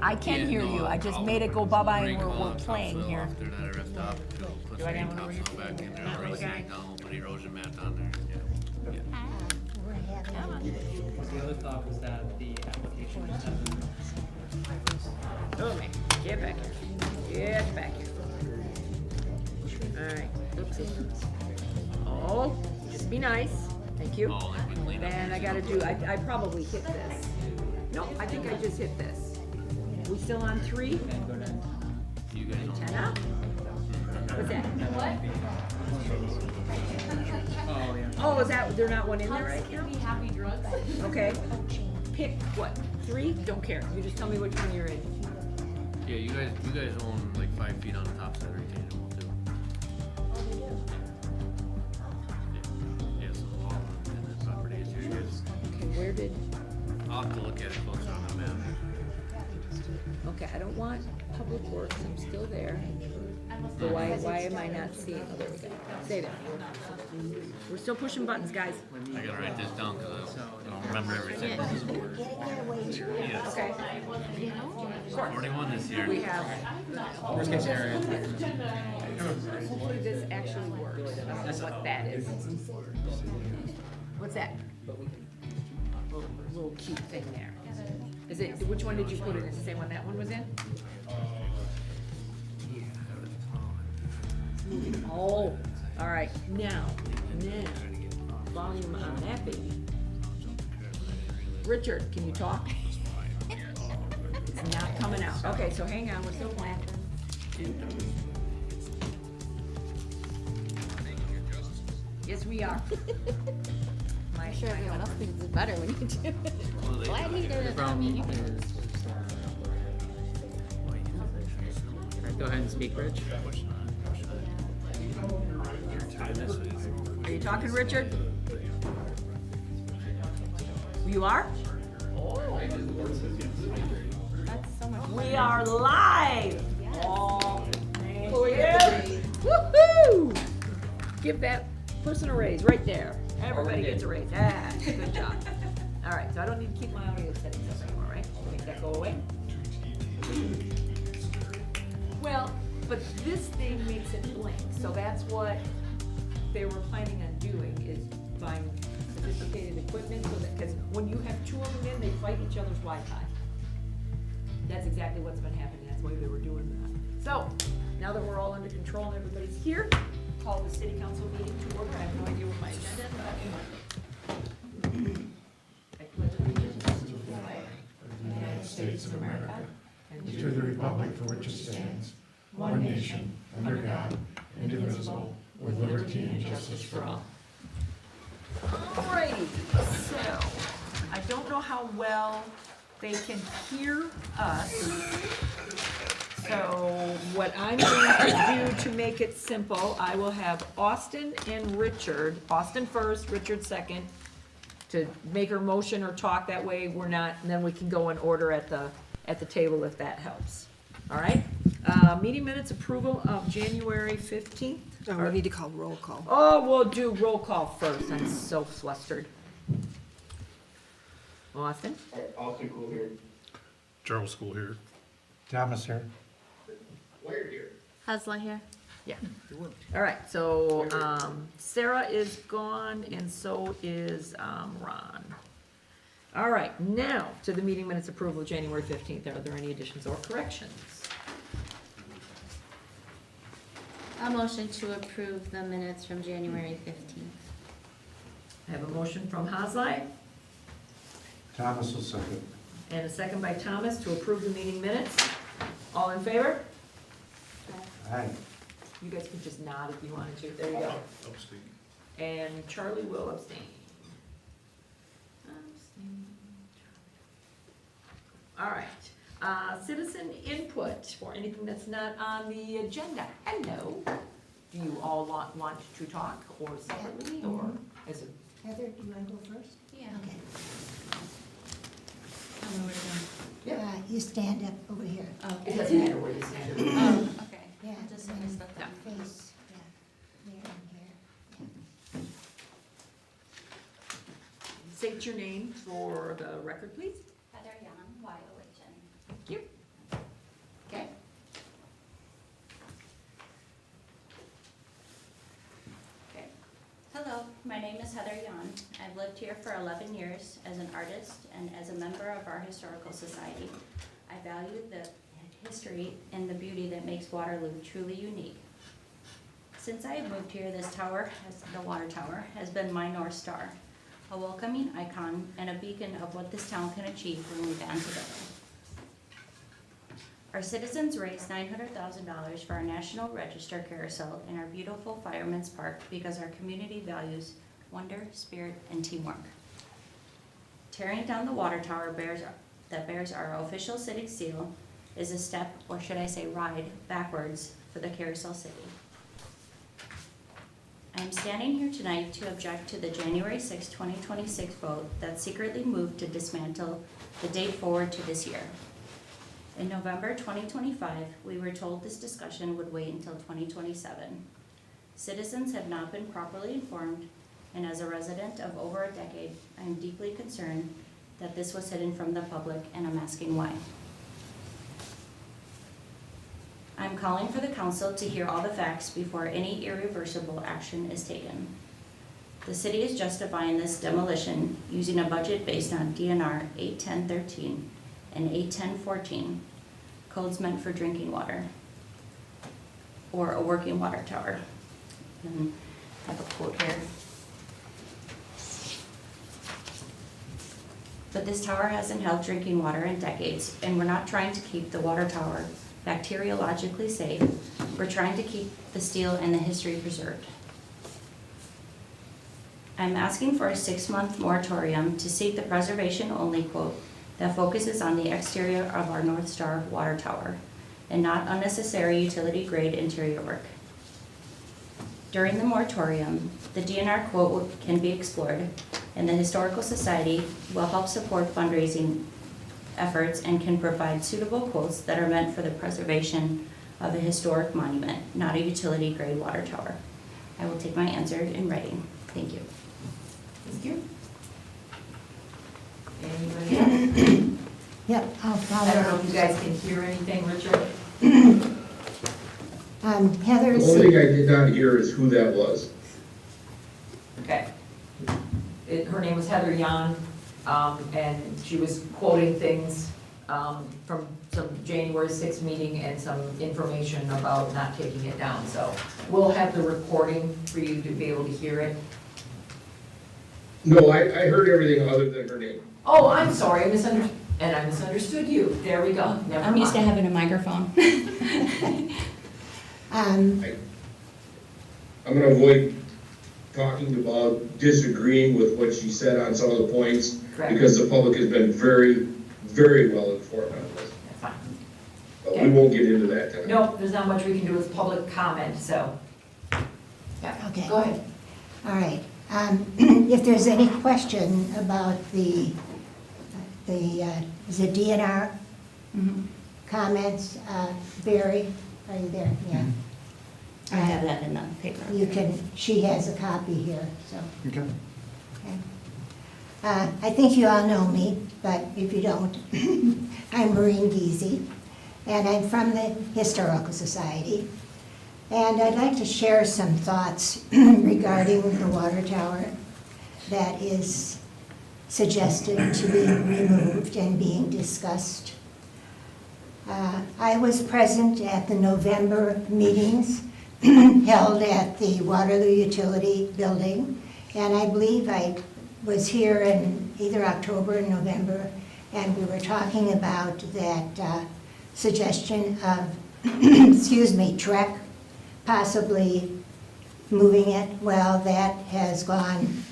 Speaker 5: I can
Speaker 4: Yeah,
Speaker 5: hear
Speaker 4: no,
Speaker 5: you, I just
Speaker 4: I'll
Speaker 5: made it go bye-bye
Speaker 4: bring
Speaker 5: and we're
Speaker 4: topsoil
Speaker 5: playing here.
Speaker 4: After that, I ripped off, put
Speaker 5: Do I
Speaker 4: some
Speaker 5: have one over
Speaker 4: topsoil back in there,
Speaker 5: That
Speaker 4: I'll
Speaker 5: little
Speaker 4: raise
Speaker 5: guy?
Speaker 4: it down, put erosion mat on there, yeah.
Speaker 5: Come on.
Speaker 2: The other thought was that the application just doesn't.
Speaker 5: Oh man, get back here. Get back here. Alright, oopsie. Oh, just be nice. Thank you.
Speaker 4: Oh, like we cleaned up.
Speaker 5: Then I gotta do, I probably hit this. No, I think I just hit this. We still on 3?
Speaker 4: You guys don't.
Speaker 5: 10 up? What's that? What?
Speaker 2: Oh, yeah.
Speaker 5: Oh, is that, they're not one in there right now?
Speaker 1: Be happy drugs.
Speaker 5: Okay. Pick what? 3? Don't care. You just tell me which one you're in.
Speaker 4: Yeah, you guys own like 5 feet on the top side retaining wall too. Yeah, so all of them in the property is here, guys.
Speaker 5: Okay, where did,
Speaker 4: I'll have to look at it closer on the map.
Speaker 5: okay, I don't want public works, I'm still there. But why am I not seeing, oh, there we go. Save it. We're still pushing buttons, guys.
Speaker 4: I gotta write this down because I don't remember everything. Yes,
Speaker 5: Okay.
Speaker 4: 41 this year.
Speaker 5: We have,
Speaker 2: Worst case scenario.
Speaker 5: hopefully this actually works. I don't know what that is. What's that? Little cute thing there. Is it, which one did you put in? Is it the same one that one was in? Oh, all right, now, volume on that baby. Richard, can you talk? It's not coming out. Okay, so hang on, we're still playing. Yes, we are. My
Speaker 7: sure everyone else thinks it's better when you do it. Glad he did it.
Speaker 12: Alright, go ahead and speak, Rich.
Speaker 5: Are you talking, Richard? You are?
Speaker 7: That's so much.
Speaker 5: We are live! Oh, thank you. Woo-hoo! Give that person a raise right there. Everybody gets a raise. Ah, good job. All right, so I don't need to keep my audio settings up anymore, right? Make that go away. Well, but this thing makes it blink, so that's what they were planning on doing, is buying sophisticated equipment, so that, because when you have two of them in, they fight each other's Wi-Fi. That's exactly what's been happening, that's why they were doing that. So, now that we're all under control and everybody's here, call the city council meeting to order. I have no idea what my agenda is, but I pledge allegiance to the flag of the United States of America and
Speaker 9: To the republic for which it stands, one nation, under God, indivisible, with liberty and justice for all.
Speaker 5: Alrighty, so, I don't know how well they can hear us. So, what I'm going to do to make it simple, I will have Austin and Richard, Austin first, Richard second, to make her motion or talk, that way we're not, and then we can go in order at the table if that helps. Alright, meeting minutes approval of January 15th.
Speaker 3: Oh, we need to call roll call.
Speaker 5: Oh, we'll do roll call first, I'm so flustered. Austin?
Speaker 8: Austin Cool here.
Speaker 6: Charles School here.
Speaker 9: Thomas here.
Speaker 7: Husla here.
Speaker 5: Yeah. Alright, so, Sarah is gone and so is, Ron. Alright, now to the meeting minutes approval of January 15th. Are there any additions or corrections?
Speaker 7: A motion to approve the minutes from January 15th.
Speaker 5: I have a motion from Haslai
Speaker 9: Thomas will second.
Speaker 5: and a second by Thomas to approve the meeting minutes. All in favor?
Speaker 9: Aye.
Speaker 5: You guys can just nod if you wanted to. There you go.
Speaker 6: Upstate.
Speaker 5: And Charlie will abstain. All right, citizen input for anything that's not on the agenda. Hello. Do you all want to talk or separately or as a?
Speaker 11: Heather, do you want to go first?
Speaker 1: Yeah.
Speaker 11: Okay.
Speaker 1: Tell me where to go.
Speaker 5: Yeah.
Speaker 11: You stand up over here.
Speaker 1: Oh,
Speaker 5: It
Speaker 1: okay.
Speaker 5: doesn't matter where you stand.
Speaker 1: Oh, okay.
Speaker 11: Yeah.
Speaker 1: Just
Speaker 11: and
Speaker 1: noticed that.
Speaker 5: Yeah.
Speaker 11: Face, yeah, there and here.
Speaker 5: State your name for the record, please.
Speaker 1: Heather Yan, Y-O-H-N.
Speaker 5: Thank you. Okay.
Speaker 1: Okay. Hello, my name is Heather Yan. I've lived here for 11 years as an artist and as a member of our historical society. I value the history and the beauty that makes Waterloo truly unique. Since I have moved here, this tower, the water tower, has been my North Star, a welcoming icon and a beacon of what this town can achieve when we band together. Our citizens raised $900,000 for our National Register carousel in our beautiful Fireman's Park because our community values wonder, spirit, and teamwork. Tearing down the water tower that bears our official city seal is a step, or should I say ride, backwards for the Carousel City. I am standing here tonight to object to the January 6, 2026 vote that secretly moved to dismantle the date forward to this year. In November 2025, we were told this discussion would wait until 2027. Citizens have not been properly informed, and as a resident of over a decade, I am deeply concerned that this was hidden from the public, and I'm asking why. I'm calling for the council to hear all the facts before any irreversible action is taken. The city is justifying this demolition using a budget based on DNR 81013 and 81014, codes meant for drinking water, or a working water tower. And I have a quote here. But this tower hasn't held drinking water in decades, and we're not trying to keep the water tower bacteriologically safe. We're trying to keep the steel and the history preserved. I'm asking for a 6-month moratorium to seek the preservation-only quote that focuses on the exterior of our North Star water tower and not unnecessary utility-grade interior work. During the moratorium, the DNR quote can be explored, and the Historical Society will help support fundraising efforts and can provide suitable quotes that are meant for the preservation of a historic monument, not a utility-grade water tower. I will take my answer in writing. Thank you.
Speaker 5: Thank you. Anybody else?
Speaker 11: Yep, I'll follow
Speaker 5: I don't know
Speaker 11: up.
Speaker 5: if you guys can hear anything, Richard?
Speaker 11: Heather,
Speaker 12: The only thing I did not hear is who that was.
Speaker 5: Okay. Her name was Heather Yan, and she was quoting things from some January 6th meeting and some information about not taking it down. So we'll have the recording for you to be able to hear it.
Speaker 12: No, I heard everything other than her name.
Speaker 5: Oh, I'm sorry, I misunderstood you. There we go, never
Speaker 1: I'm used to
Speaker 5: mind.
Speaker 1: having a microphone.
Speaker 12: I'm gonna avoid talking about disagreeing with what she said on some of the points,
Speaker 5: Correct.
Speaker 12: because the public has been very, very well informed on this.
Speaker 5: That's fine.
Speaker 12: But we
Speaker 5: Okay.
Speaker 12: won't get into that tonight.
Speaker 5: No, there's not much we can do with public comment, so. Yeah,
Speaker 11: Okay.
Speaker 5: go ahead.
Speaker 11: all right. If there's any question about the is it DNR comments, Barry, are you there? Yeah.
Speaker 1: I have that in the paper.
Speaker 11: You can, she has a copy here, so.
Speaker 9: Okay.
Speaker 11: I think you all know me, but if you don't, I'm Maureen Giese, and I'm from the Historical Society. And I'd like to share some thoughts regarding the water tower that is suggested to be removed and being discussed. I was present at the November meetings held at the Waterloo Utility Building, and I believe I was here in either October or November, and we were talking about that suggestion of, excuse me, Trek possibly moving it. Well, that has gone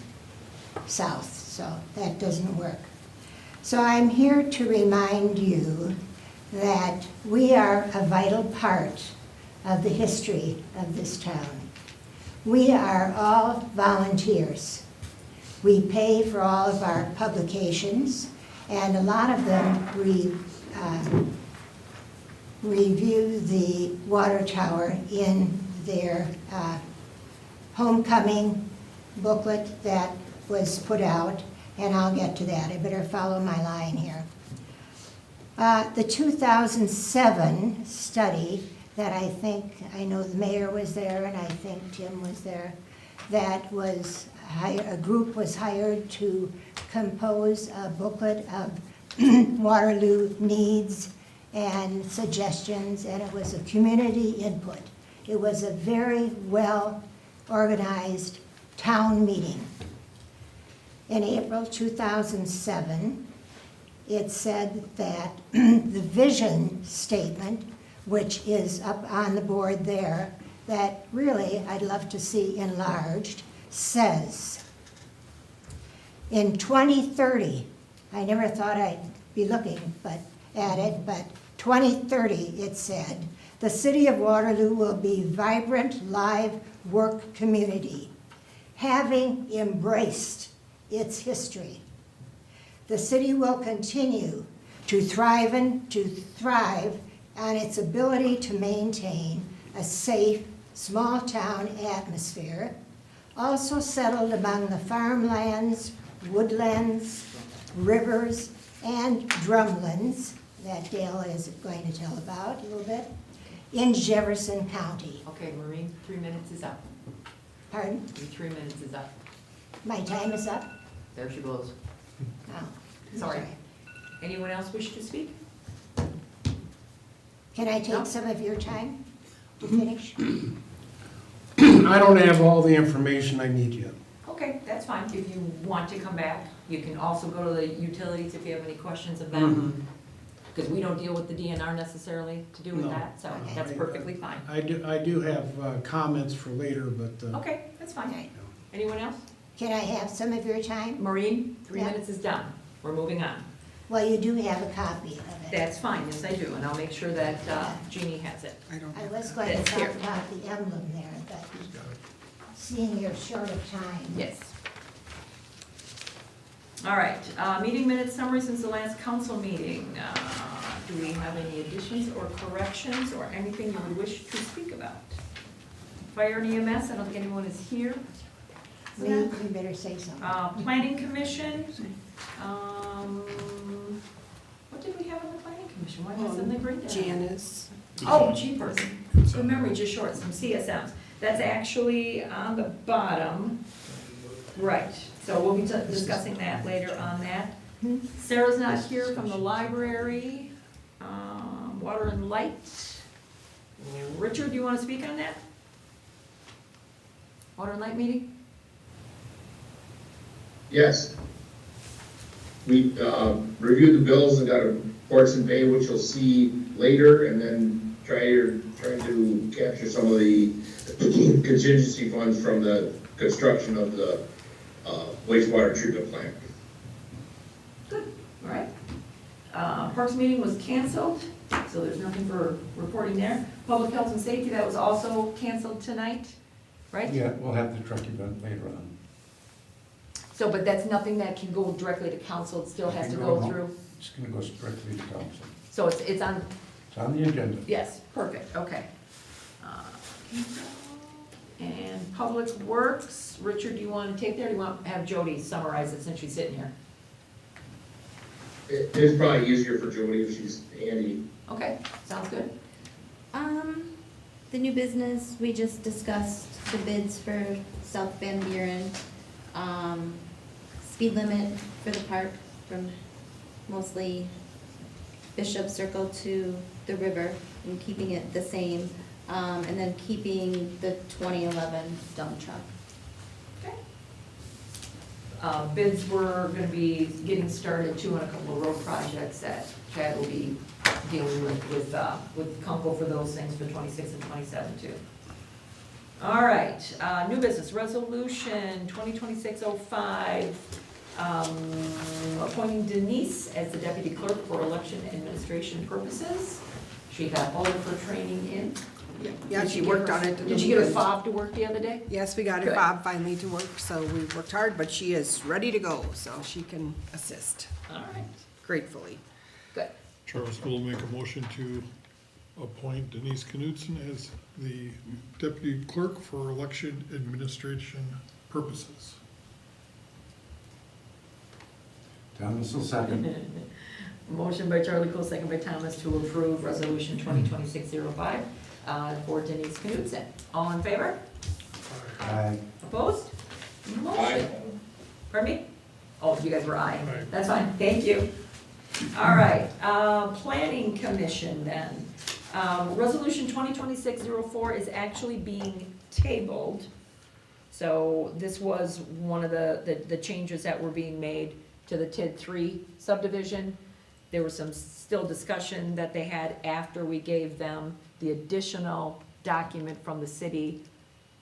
Speaker 11: south, so that doesn't work. So I'm here to remind you that we are a vital part of the history of this town. We are all volunteers. We pay for all of our publications, and a lot of them review the water tower in their homecoming booklet that was put out, and I'll get to that. I better follow my line here. The 2007 study that I know the mayor was there, and I think Tim was there, that was a group was hired to compose a booklet of Waterloo needs and suggestions, and it was a community input. It was a very well-organized town meeting. In April 2007, it said that the vision statement, which is up on the board there, that really I'd love to see enlarged, says, in 2030, I never thought I'd be looking at it, but 2030, it said, the city of Waterloo will be vibrant, live work community, having embraced its history. The city will continue to thrive on its ability to maintain a safe, small-town atmosphere, also settled among the farmlands, woodlands, rivers, and drumlins that Dale is going to tell about a little bit, in Jefferson County.
Speaker 5: Okay, Maureen, 3 minutes is up.
Speaker 11: Pardon?
Speaker 5: Your 3 minutes is up.
Speaker 11: My time is up?
Speaker 5: There she goes.
Speaker 11: Oh,
Speaker 5: Sorry. Anyone else wish to speak?
Speaker 11: Can I
Speaker 5: No.
Speaker 11: take some of your time to finish?
Speaker 9: I don't have all the information I need yet.
Speaker 5: Okay, that's fine. If you want to come back, you can also go to the utilities if you have any questions of them. Because we don't deal with the DNR necessarily to do with
Speaker 9: No.
Speaker 5: that, so
Speaker 11: Okay.
Speaker 5: that's perfectly fine.
Speaker 9: I do have comments for later, but,
Speaker 5: Okay, that's fine.
Speaker 11: Okay.
Speaker 5: Anyone else?
Speaker 11: Can I have some of your time?
Speaker 5: Maureen, 3
Speaker 11: Yeah.
Speaker 5: minutes is done. We're moving on.
Speaker 11: Well, you do have a copy of it.
Speaker 5: That's fine, yes, I do, and I'll make sure that Jeannie has it.
Speaker 3: I don't
Speaker 11: I
Speaker 3: have
Speaker 11: was
Speaker 3: that.
Speaker 11: going to
Speaker 5: That's
Speaker 11: talk
Speaker 5: here.
Speaker 11: about the emblem there, but seeing you're short of time.
Speaker 5: Yes. All right, meeting minutes summary since the last council meeting. Do we have any additions or corrections or anything you would wish to speak about? Fire and EMS, I don't think anyone is here.
Speaker 11: We better say something.
Speaker 5: Planning Commission, what did we have on the Planning Commission? Why wasn't the green?
Speaker 3: Janice.
Speaker 5: Oh, cheapers. Good memory, just short, some CSMs. That's actually on the bottom. Right, so we'll be discussing that later on that. Sarah's not here from the library. Water and Light. Richard, do you want to speak on that? Water and Light meeting?
Speaker 12: Yes. We reviewed the bills and got a reports and pay, which you'll see later, and then trying to capture some of the contingency funds from the construction of the wastewater treatment plant.
Speaker 5: Good, all right. Parks meeting was canceled, so there's nothing for reporting there. Public Health and Safety, that was also canceled tonight, right?
Speaker 9: Yeah, we'll have the truck event later on.
Speaker 5: So, but that's nothing that can go directly to council, it still has to go through,
Speaker 9: It's gonna go strictly to council.
Speaker 5: so it's on,
Speaker 9: It's on the agenda.
Speaker 5: yes, perfect, okay. And Public Works, Richard, do you want to take there, or do you want to have Jody summarize it since she's sitting here?
Speaker 12: It's probably easier for Jody if she's handy.
Speaker 5: Okay, sounds good.
Speaker 7: The new business, we just discussed the bids for South Van Buren. Speed limit for the park from mostly Bishop Circle to the river and keeping it the same. And then keeping the 2011 dump truck.
Speaker 5: Okay. Bids were gonna be getting started too on a couple of road projects that Chad will be dealing with Kunkel for those things for 26 and 27 too. All right, new business, resolution 2026-05, appointing Denise as the deputy clerk for election administration purposes. She got all of her training in.
Speaker 3: Yeah,
Speaker 5: Did
Speaker 3: she
Speaker 5: get
Speaker 3: worked
Speaker 5: her-
Speaker 3: on it.
Speaker 5: Did you get her fob to work the other day?
Speaker 3: Yes, we got her
Speaker 5: Good.
Speaker 3: fob finally to work, so we worked hard, but she is ready to go, so she can assist
Speaker 5: All right,
Speaker 3: gratefully.
Speaker 5: good.
Speaker 6: Charles will make a motion to appoint Denise Knudsen as the deputy clerk for election administration purposes.
Speaker 9: Thomas will second.
Speaker 5: Motion by Charlie Cool, second by Thomas to approve resolution 2026-05 for Denise Knudsen. All in favor?
Speaker 9: Aye.
Speaker 5: Opposed? Motion.
Speaker 12: Aye.
Speaker 5: Pardon me? Oh, you guys were aye.
Speaker 6: Aye.
Speaker 5: That's fine, thank you. All right, Planning Commission then. Resolution 2026-04 is actually being tabled. So this was one of the changes that were being made to the TID 3 subdivision. There was some still discussion that they had after we gave them the additional document from the city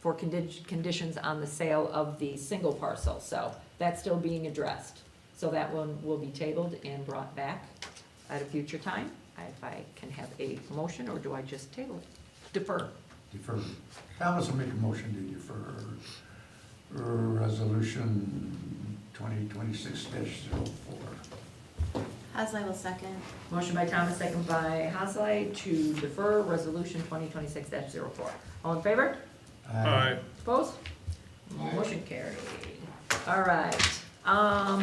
Speaker 5: for conditions on the sale of the single parcel. So that's still being addressed. So that one will be tabled and brought back at a future time. If I can have a motion, or do I just table it? Defer.
Speaker 9: Defer. Thomas will make a motion to defer resolution 2026-04.
Speaker 7: Haslai will second.
Speaker 5: Motion by Thomas, second by Haslai to defer resolution 2026-04. All in favor?
Speaker 6: Aye.
Speaker 5: Opposed? Motion carried. All right.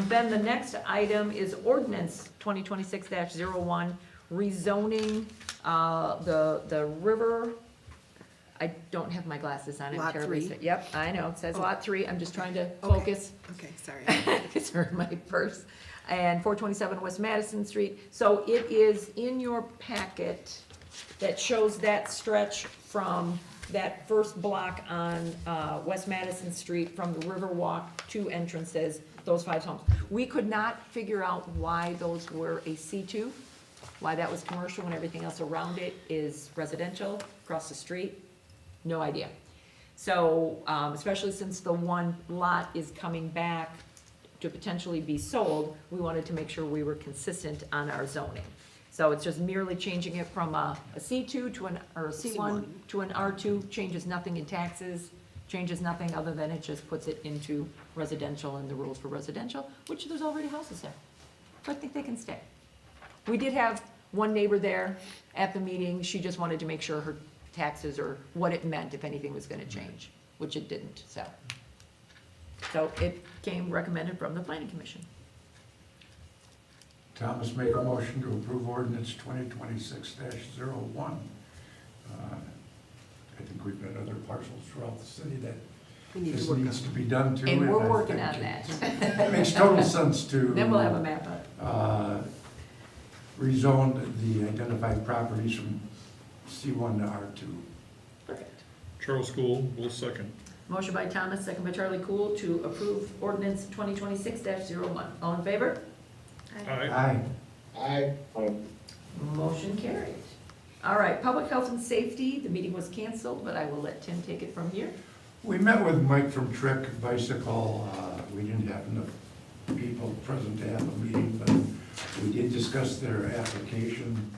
Speaker 5: Then the next item is ordinance 2026-01, rezoning the river. I don't have my glasses on. I'm
Speaker 3: Lot
Speaker 5: terribly
Speaker 3: 3.
Speaker 5: sick. Yep, I know. It says
Speaker 3: Oh.
Speaker 5: lot 3. I'm just trying to
Speaker 3: Okay.
Speaker 5: focus.
Speaker 3: Okay, sorry.
Speaker 5: It's my purse. And 427 West Madison Street. So it is in your packet that shows that stretch from that first block on West Madison Street, from the Riverwalk, 2 entrances, those 5 homes. We could not figure out why those were a C2, why that was commercial and everything else around it is residential, across the street. No idea. So, especially since the one lot is coming back to potentially be sold, we wanted to make sure we were consistent on our zoning. So it's just merely changing it from a C2 to or a C1 to an R2, changes nothing in taxes, changes nothing other than it just puts it into residential and the rules for residential, which there's already houses there. So I think they can stay. We did have one neighbor there at the meeting, she just wanted to make sure her taxes or what it meant if anything was gonna change, which it didn't, so. So it came recommended from the planning commission.
Speaker 9: Thomas, make a motion to approve ordinance 2026-01. I think we've got other parcels throughout the city that this needs to be done to.
Speaker 5: And we're
Speaker 9: I
Speaker 5: working
Speaker 9: think
Speaker 5: on that.
Speaker 9: It makes total sense to.
Speaker 5: Then we'll have a map up.
Speaker 9: Rezone the identified properties from C1 to R2.
Speaker 5: Perfect.
Speaker 6: Charles Gould will second.
Speaker 5: Motion by Thomas, second by Charlie Cool to approve ordinance 2026-01. All in favor?
Speaker 6: Aye.
Speaker 9: Aye.
Speaker 12: Aye.
Speaker 5: Motion carried. All right, public health and safety, the meeting was canceled, but I will let Tim take it from here.
Speaker 9: We met with Mike from Trek Bicycle. We didn't have enough people present to have a meeting, but we did discuss their application,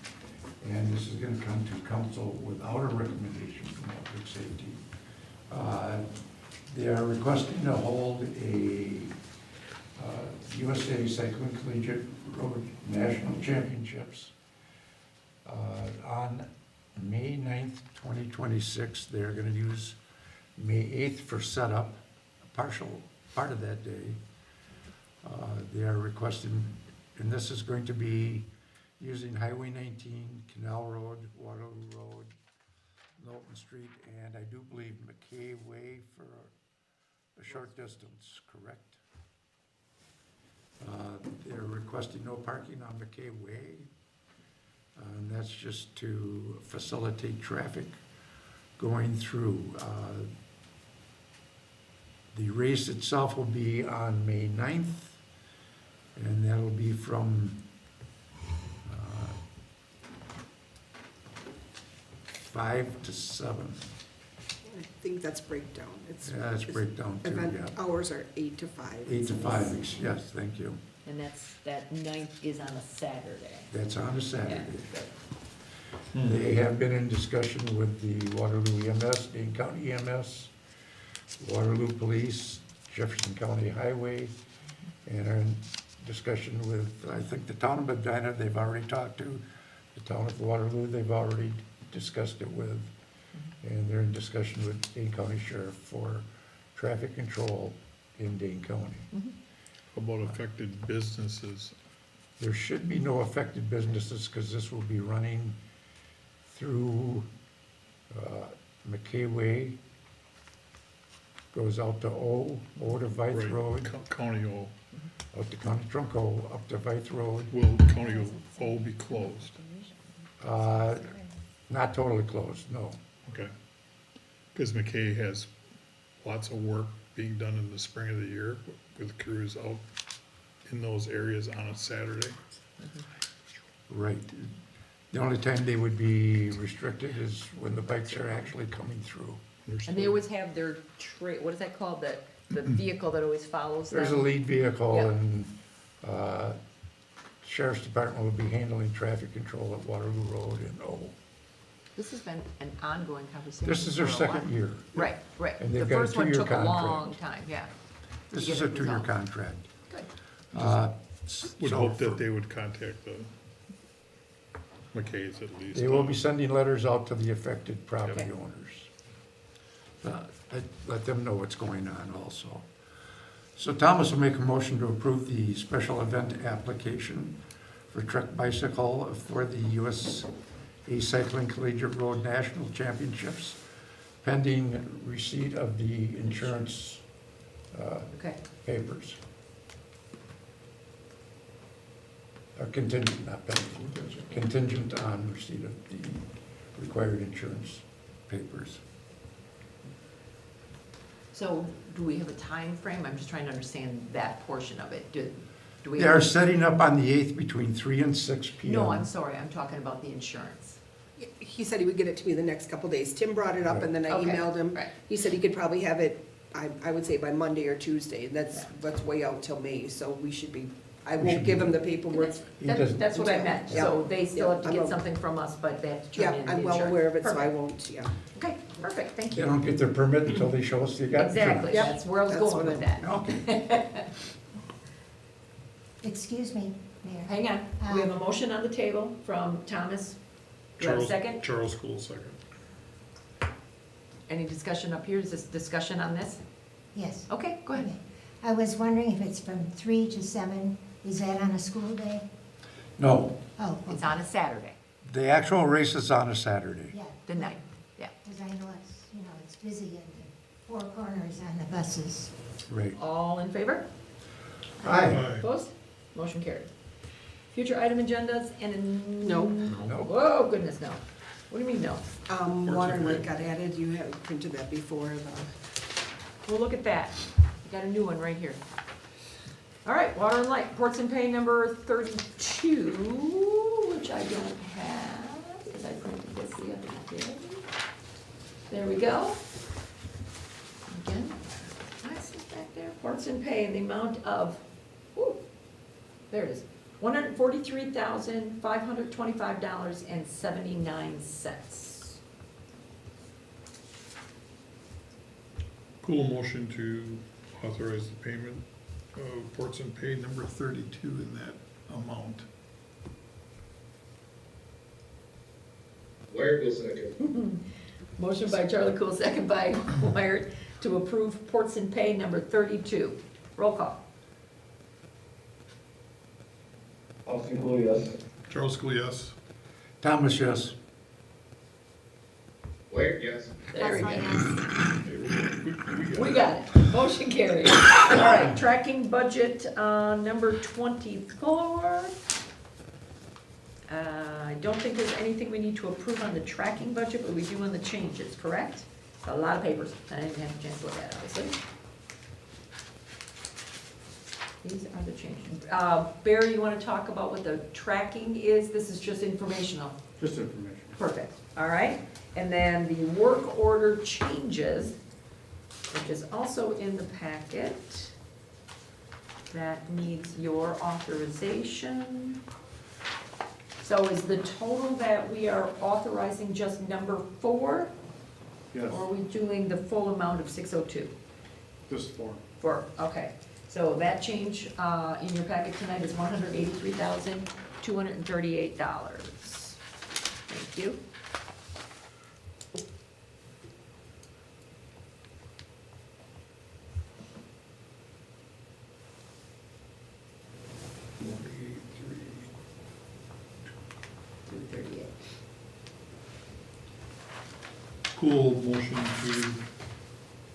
Speaker 9: and this is gonna come to council without a recommendation from public safety. They are requesting to hold a USA Cycling Collegiate Road National Championships on May 9th, 2026. They're gonna use May 8th for setup, a partial part of that day. They are requesting, and this is going to be using Highway 19, Canal Road, Waterloo Road, Knowlton Street, and I do believe McKay Way for a short distance, correct? They're requesting no parking on McKay Way. And that's just to facilitate traffic going through. The race itself will be on May 9th, and that'll be from 5 to 7.
Speaker 3: I think that's breakdown.
Speaker 9: Yeah, that's breakdown too,
Speaker 3: Event
Speaker 9: yeah.
Speaker 3: hours are 8 to 5.
Speaker 9: 8 to 5, yes, thank you.
Speaker 5: And that 9th is on a Saturday.
Speaker 9: That's on a Saturday.
Speaker 5: Yeah, good.
Speaker 9: They have been in discussion with the Waterloo EMS, Dane County EMS, Waterloo Police, Jefferson County Highway, and are in discussion with, I think, the town of Medina, they've already talked to, the town of Waterloo, they've already discussed it with, and they're in discussion with Dane County Sheriff for traffic control in Dane County.
Speaker 6: How about affected businesses?
Speaker 9: There should be no affected businesses, because this will be running through McKay Way, goes out to O to Vythe
Speaker 6: Right,
Speaker 9: Road,
Speaker 6: County O.
Speaker 9: out to County Trunk O, up to Vythe Road.
Speaker 6: Will County O be closed?
Speaker 9: Not totally closed, no.
Speaker 6: Okay. Because McKay has lots of work being done in the spring of the year with crews out in those areas on a Saturday.
Speaker 9: Right. The only time they would be restricted is when the bikes are actually coming through.
Speaker 5: And they always have their what is that called, the vehicle that always follows them?
Speaker 9: There's a lead vehicle,
Speaker 5: Yeah.
Speaker 9: and Sheriff's Department will be handling traffic control at Waterloo Road and O.
Speaker 5: This has been an ongoing conversation.
Speaker 9: This is their
Speaker 5: for a while.
Speaker 9: second year.
Speaker 5: Right, right.
Speaker 9: And
Speaker 5: The
Speaker 9: they've got a
Speaker 5: first one
Speaker 9: 2-year
Speaker 5: took a long
Speaker 9: contract.
Speaker 5: time, yeah.
Speaker 9: This
Speaker 5: to
Speaker 9: is
Speaker 5: get
Speaker 9: a
Speaker 5: it
Speaker 9: 2-year
Speaker 5: resolved.
Speaker 9: contract.
Speaker 5: Good.
Speaker 6: Would
Speaker 9: So
Speaker 6: hope
Speaker 9: for-
Speaker 6: that they would contact the McKays at least.
Speaker 9: They will be sending letters out to the affected property
Speaker 5: Okay.
Speaker 9: owners. Let them know what's going on also. So Thomas will make a motion to approve the special event application for Trek Bicycle for the USA Cycling Collegiate Road National Championships, pending receipt of the insurance
Speaker 5: Okay,
Speaker 9: papers. Contingent, not pending, contingent on receipt of the required insurance papers.
Speaker 5: so do we have a time frame? I'm just trying to understand that portion of it. Do we?
Speaker 9: They are setting up on the 8th between 3 and 6 p.m.
Speaker 5: No, I'm sorry, I'm talking about the insurance.
Speaker 3: he said he would get it to me the next couple days. Tim brought it up and then I
Speaker 5: Okay,
Speaker 3: emailed him.
Speaker 5: right.
Speaker 3: He said he could probably have it, I would say by Monday or Tuesday. That's way out till May, so we should be, I won't give him the paperwork.
Speaker 9: He doesn't-
Speaker 5: That's what I meant, so they still have to
Speaker 3: Yeah,
Speaker 5: get
Speaker 3: I'm-
Speaker 5: something from us, but they have to
Speaker 3: Yeah,
Speaker 5: turn in the
Speaker 3: I'm well
Speaker 5: insurance.
Speaker 3: aware of it, so I
Speaker 5: Perfect.
Speaker 3: won't, yeah.
Speaker 5: Okay, perfect, thank
Speaker 9: They
Speaker 5: you.
Speaker 9: don't get their permit until they show us they got insurance.
Speaker 5: Exactly,
Speaker 3: Yep,
Speaker 5: that's where I was
Speaker 3: that's
Speaker 5: going
Speaker 3: what
Speaker 5: with
Speaker 3: I-
Speaker 5: that.
Speaker 9: Okay.
Speaker 11: Excuse me, Mayor.
Speaker 5: Hang on, we have a motion on the table from Thomas. Do you have a second?
Speaker 6: Charles Cool, second.
Speaker 5: Any discussion up here? Is this discussion on this?
Speaker 11: Yes.
Speaker 5: Okay, go ahead.
Speaker 11: Okay. I was wondering if it's from 3 to 7, is that on a school day?
Speaker 9: No,
Speaker 11: Oh,
Speaker 5: It's
Speaker 11: okay.
Speaker 5: on a Saturday,
Speaker 9: the actual race is on a Saturday.
Speaker 11: Yeah.
Speaker 5: the 9th, yeah.
Speaker 11: Because I know it's, it's busy in the four corners on the buses.
Speaker 9: Right.
Speaker 5: All in favor?
Speaker 9: Aye.
Speaker 5: Opposed? Motion carried. Future item agendas and.
Speaker 3: No.
Speaker 9: No.
Speaker 5: Whoa, goodness, no. What do you mean, no?
Speaker 3: Water and Lake got added, you have printed that before,
Speaker 5: Well, look at that. We got a new one right here. All right, Water and Light, Ports and Pay number 32, which I don't have, because I printed this the other day. There we go. Again, what's this back there? Ports and Pay in the amount of, whoo, there it is, $143,525.79.
Speaker 6: Cool motion to authorize the payment of ports and pay number 32 in that amount.
Speaker 12: Wire goes second.
Speaker 5: Motion by Charlie Cool, second by Wyatt, to approve Ports and Pay number 32. Roll call.
Speaker 12: Austin Cool, yes.
Speaker 6: Charles Cool, yes.
Speaker 9: Thomas, yes.
Speaker 12: Wire, yes.
Speaker 5: There we go.
Speaker 6: Hey,
Speaker 5: We got it. Motion carried. All right, tracking budget, number 24. I don't think there's anything we need to approve on the tracking budget, but we do on the changes, correct? A lot of papers. I didn't have a chance to look at it, obviously. These are the changes. Barry, you want to talk about what the tracking is? This is just informational.
Speaker 9: Just information.
Speaker 5: Perfect, all right. And then the work order changes, which is also in the packet. That needs your authorization. So is the total that we are authorizing just number 4?
Speaker 9: Yes,
Speaker 5: Or are we doing the full amount of 602?
Speaker 9: just four.
Speaker 5: 4, okay. So that change in your packet tonight is $183,238. Thank you. $238.
Speaker 6: Cool motion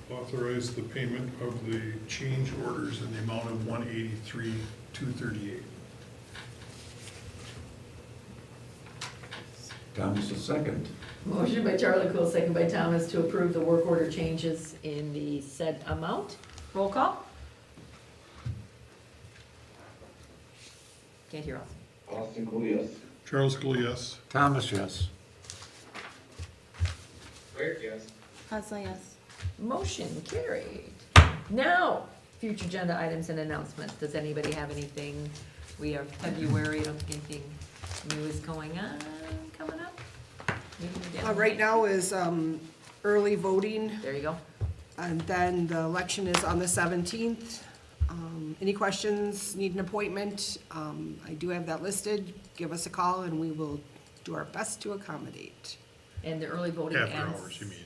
Speaker 6: to authorize the payment of the change orders in the amount of 183,238.
Speaker 9: Thomas, a second.
Speaker 5: Motion by Charlie Cool, second by Thomas, to approve the work order changes in the said amount. Roll call? Can't hear us.
Speaker 12: Austin Cool, yes.
Speaker 6: Charles Cool, yes.
Speaker 9: Thomas, yes.
Speaker 12: Wire, yes.
Speaker 7: Hasley, yes.
Speaker 5: Motion carried. Now, future agenda items and announcements. Does anybody have anything? We are February, I don't think anything new is going on, coming up? Anything down
Speaker 3: Right
Speaker 5: the
Speaker 3: now is early voting,
Speaker 5: There you go.
Speaker 3: and then the election is on the 17th. Any questions, need an appointment, I do have that listed. Give us a call and we will do our best to accommodate.
Speaker 5: And the early voting ends.
Speaker 6: After hours, you mean?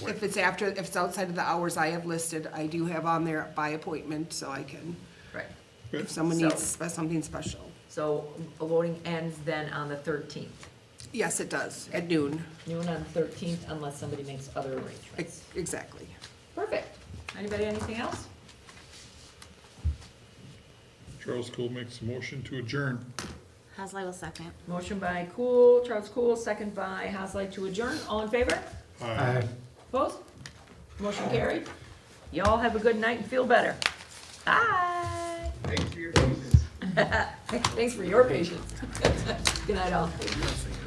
Speaker 3: If it's after, if it's outside of the hours I have listed, I do have on there by appointment, so I can,
Speaker 5: Right.
Speaker 3: if someone
Speaker 5: So-
Speaker 3: needs something special.
Speaker 5: So voting ends then on the 13th.
Speaker 3: Yes, it does, at noon,
Speaker 5: Noon on the 13th unless somebody makes other arrangements.
Speaker 3: exactly.
Speaker 5: Perfect. Anybody, anything else?
Speaker 6: Charles Cool makes a motion to adjourn.
Speaker 7: Hasley will second.
Speaker 5: Motion by Cool, Charles Cool, second by Hasley to adjourn. All in favor?
Speaker 6: Aye.
Speaker 5: Opposed? Motion carried. Y'all have a good night and feel better. Bye.
Speaker 12: Thanks for your patience.
Speaker 5: Thanks for your patience. Good night, all.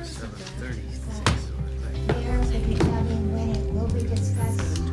Speaker 4: 7:36.
Speaker 11: Mayor, could you tell me when it will be discussed?